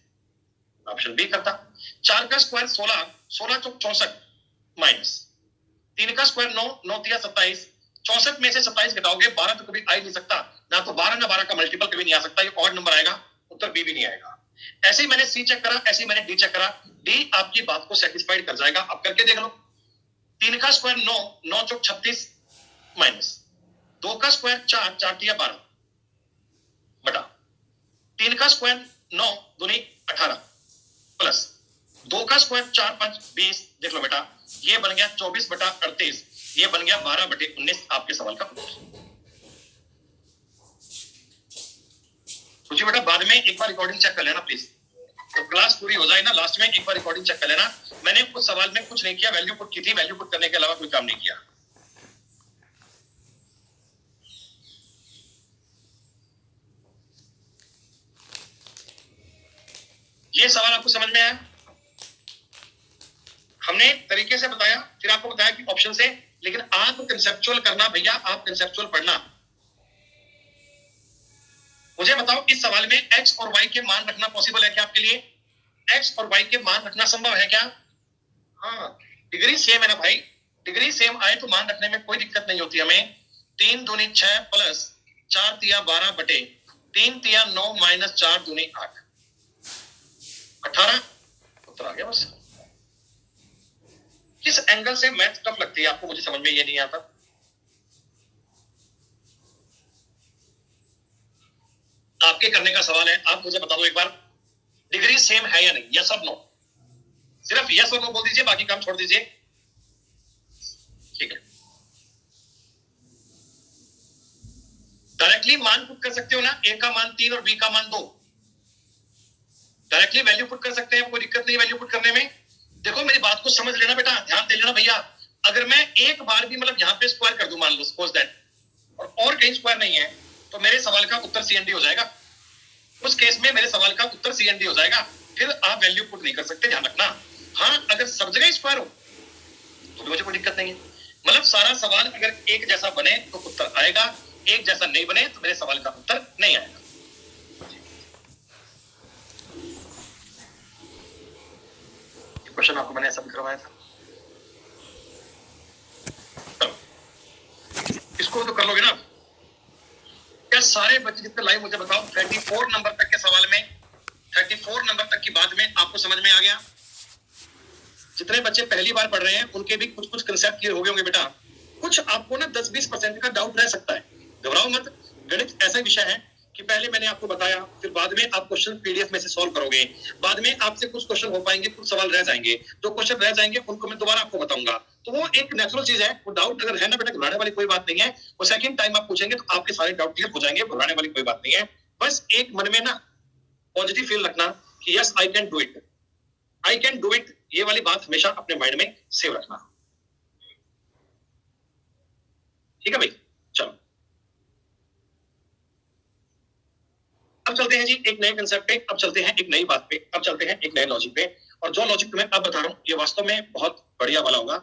ऑप्शन बी करता। 4 का स्क्वायर 16, 16 चौक 64 माइनस 3 का स्क्वायर 9, 9 तिया 27, 64 में से 27 घटाओगे 12 तो कभी आ ही नहीं सकता, ना तो 12 ना 12 का मल्टीपल कभी नहीं आ सकता, ये ऑड नंबर आएगा, उत्तर बी भी नहीं आएगा। ऐसे ही मैंने सी चेक करा, ऐसे ही मैंने डी चेक करा, डी आपकी बात को सेटिस्फाइड कर जाएगा। अब करके देख लो, 3 का स्क्वायर 9, 9 चौक 36 माइनस 2 का स्क्वायर 4, 4 तिया 12 बटा 3 का स्क्वायर 9 दूनी 18 प्लस 2 का स्क्वायर 4 5 20, देख लो बेटा, ये बन गया 24/38, ये बन गया 12/19 आपके सवाल का उत्तर। कुछ बेटा बाद में एक बार रिकॉर्डिंग चेक कर लेना प्लीज, तो क्लास पूरी हो जाए ना, लास्ट में एक बार रिकॉर्डिंग चेक कर लेना। मैंने उस सवाल में कुछ नहीं किया, वैल्यू पुट की थी, वैल्यू पुट करने के अलावा कोई काम नहीं किया। ये सवाल आपको समझ में आया? हमने तरीके से बताया, फिर आपको बताया कि ऑप्शन से, लेकिन आप कंसेप्चुअल करना भैया, आप कंसेप्चुअल पढ़ना। मुझे बताओ इस सवाल में x और y के मान रखना पॉसिबल है क्या आपके लिए? x और y के मान रखना संभव है क्या? हाँ, डिग्री सेम है ना भाई, डिग्री सेम आए तो मान रखने में कोई दिक्कत नहीं होती हमें। 3 दूनी 6 प्लस 4 तिया 12 बटे 3 तिया 9 माइनस 4 दूनी 8, 18 उत्तर आ गया बस। किस एंगल से मैथ टफ लगती है आपको, मुझे समझ में ये नहीं आता। आपके करने का सवाल है, आप मुझे बता दो एक बार, डिग्री सेम है या नहीं, यस और नो, सिर्फ यस और नो बोल दीजिए, बाकी काम छोड़ दीजिए। ठीक है, डायरेक्टली मान पुट कर सकते हो ना, ए का मान 3 और बी का मान 2, डायरेक्टली वैल्यू पुट कर सकते हैं, कोई दिक्कत नहीं वैल्यू पुट करने में। देखो मेरी बात को समझ लेना बेटा, ध्यान दे लेना भैया। अगर मैं एक बार भी मतलब यहाँ पे स्क्वायर कर दूं, मान लो सपोज दैट, और कहीं स्क्वायर नहीं है, तो मेरे सवाल का उत्तर CND हो जाएगा। उस केस में मेरे सवाल का उत्तर CND हो जाएगा, फिर आप वैल्यू पुट नहीं कर सकते, ध्यान रखना। हाँ, अगर सब जगह स्क्वायर हो तो मुझे कोई दिक्कत नहीं है, मतलब सारा सवाल अगर एक जैसा बने तो उत्तर आएगा, एक जैसा नहीं बने तो मेरे सवाल का उत्तर नहीं आएगा। क्वेश्चन आपको मैंने ऐसा भी करवाया था, इसको तो कर लोगे ना क्या सारे बच्चे जितने लाइव, मुझे बताओ 34 नंबर तक के सवाल में, 34 नंबर तक की बात में आपको समझ में आ गया? जितने बच्चे पहली बार पढ़ रहे हैं उनके भी कुछ कुछ कंसेप्ट क्लियर हो गए होंगे बेटा। कुछ आपको ना 10-20% का डाउट रह सकता है, घबराओ मत। गणित ऐसा विषय है कि पहले मैंने आपको बताया, फिर बाद में आप क्वेश्चन PDF में से सॉल्व करोगे, बाद में आपसे कुछ क्वेश्चन हो पाएंगे, कुछ सवाल रह जाएंगे, जो क्वेश्चन रह जाएंगे उनको मैं दोबारा आपको बताऊंगा। तो वो एक नेचुरल चीज है, वो डाउट अगर है ना बेटा, घबराने वाली कोई बात नहीं है। वो सेकंड टाइम आप पूछेंगे तो आपके सारे डाउट क्लियर हो जाएंगे, घबराने वाली कोई बात नहीं है। बस एक मन में ना पॉजिटिव फील रखना कि yes I can do it, I can do it, ये वाली बात हमेशा अपने माइंड में सेव रखना। ठीक है भाई, चलो चलते हैं जी एक नए कंसेप्ट पे, अब चलते हैं एक नई बात पे, अब चलते हैं एक नए लॉजिक पे। और जो लॉजिक मैं अब बता रहा हूँ ये वास्तव में बहुत बढ़िया वाला होगा।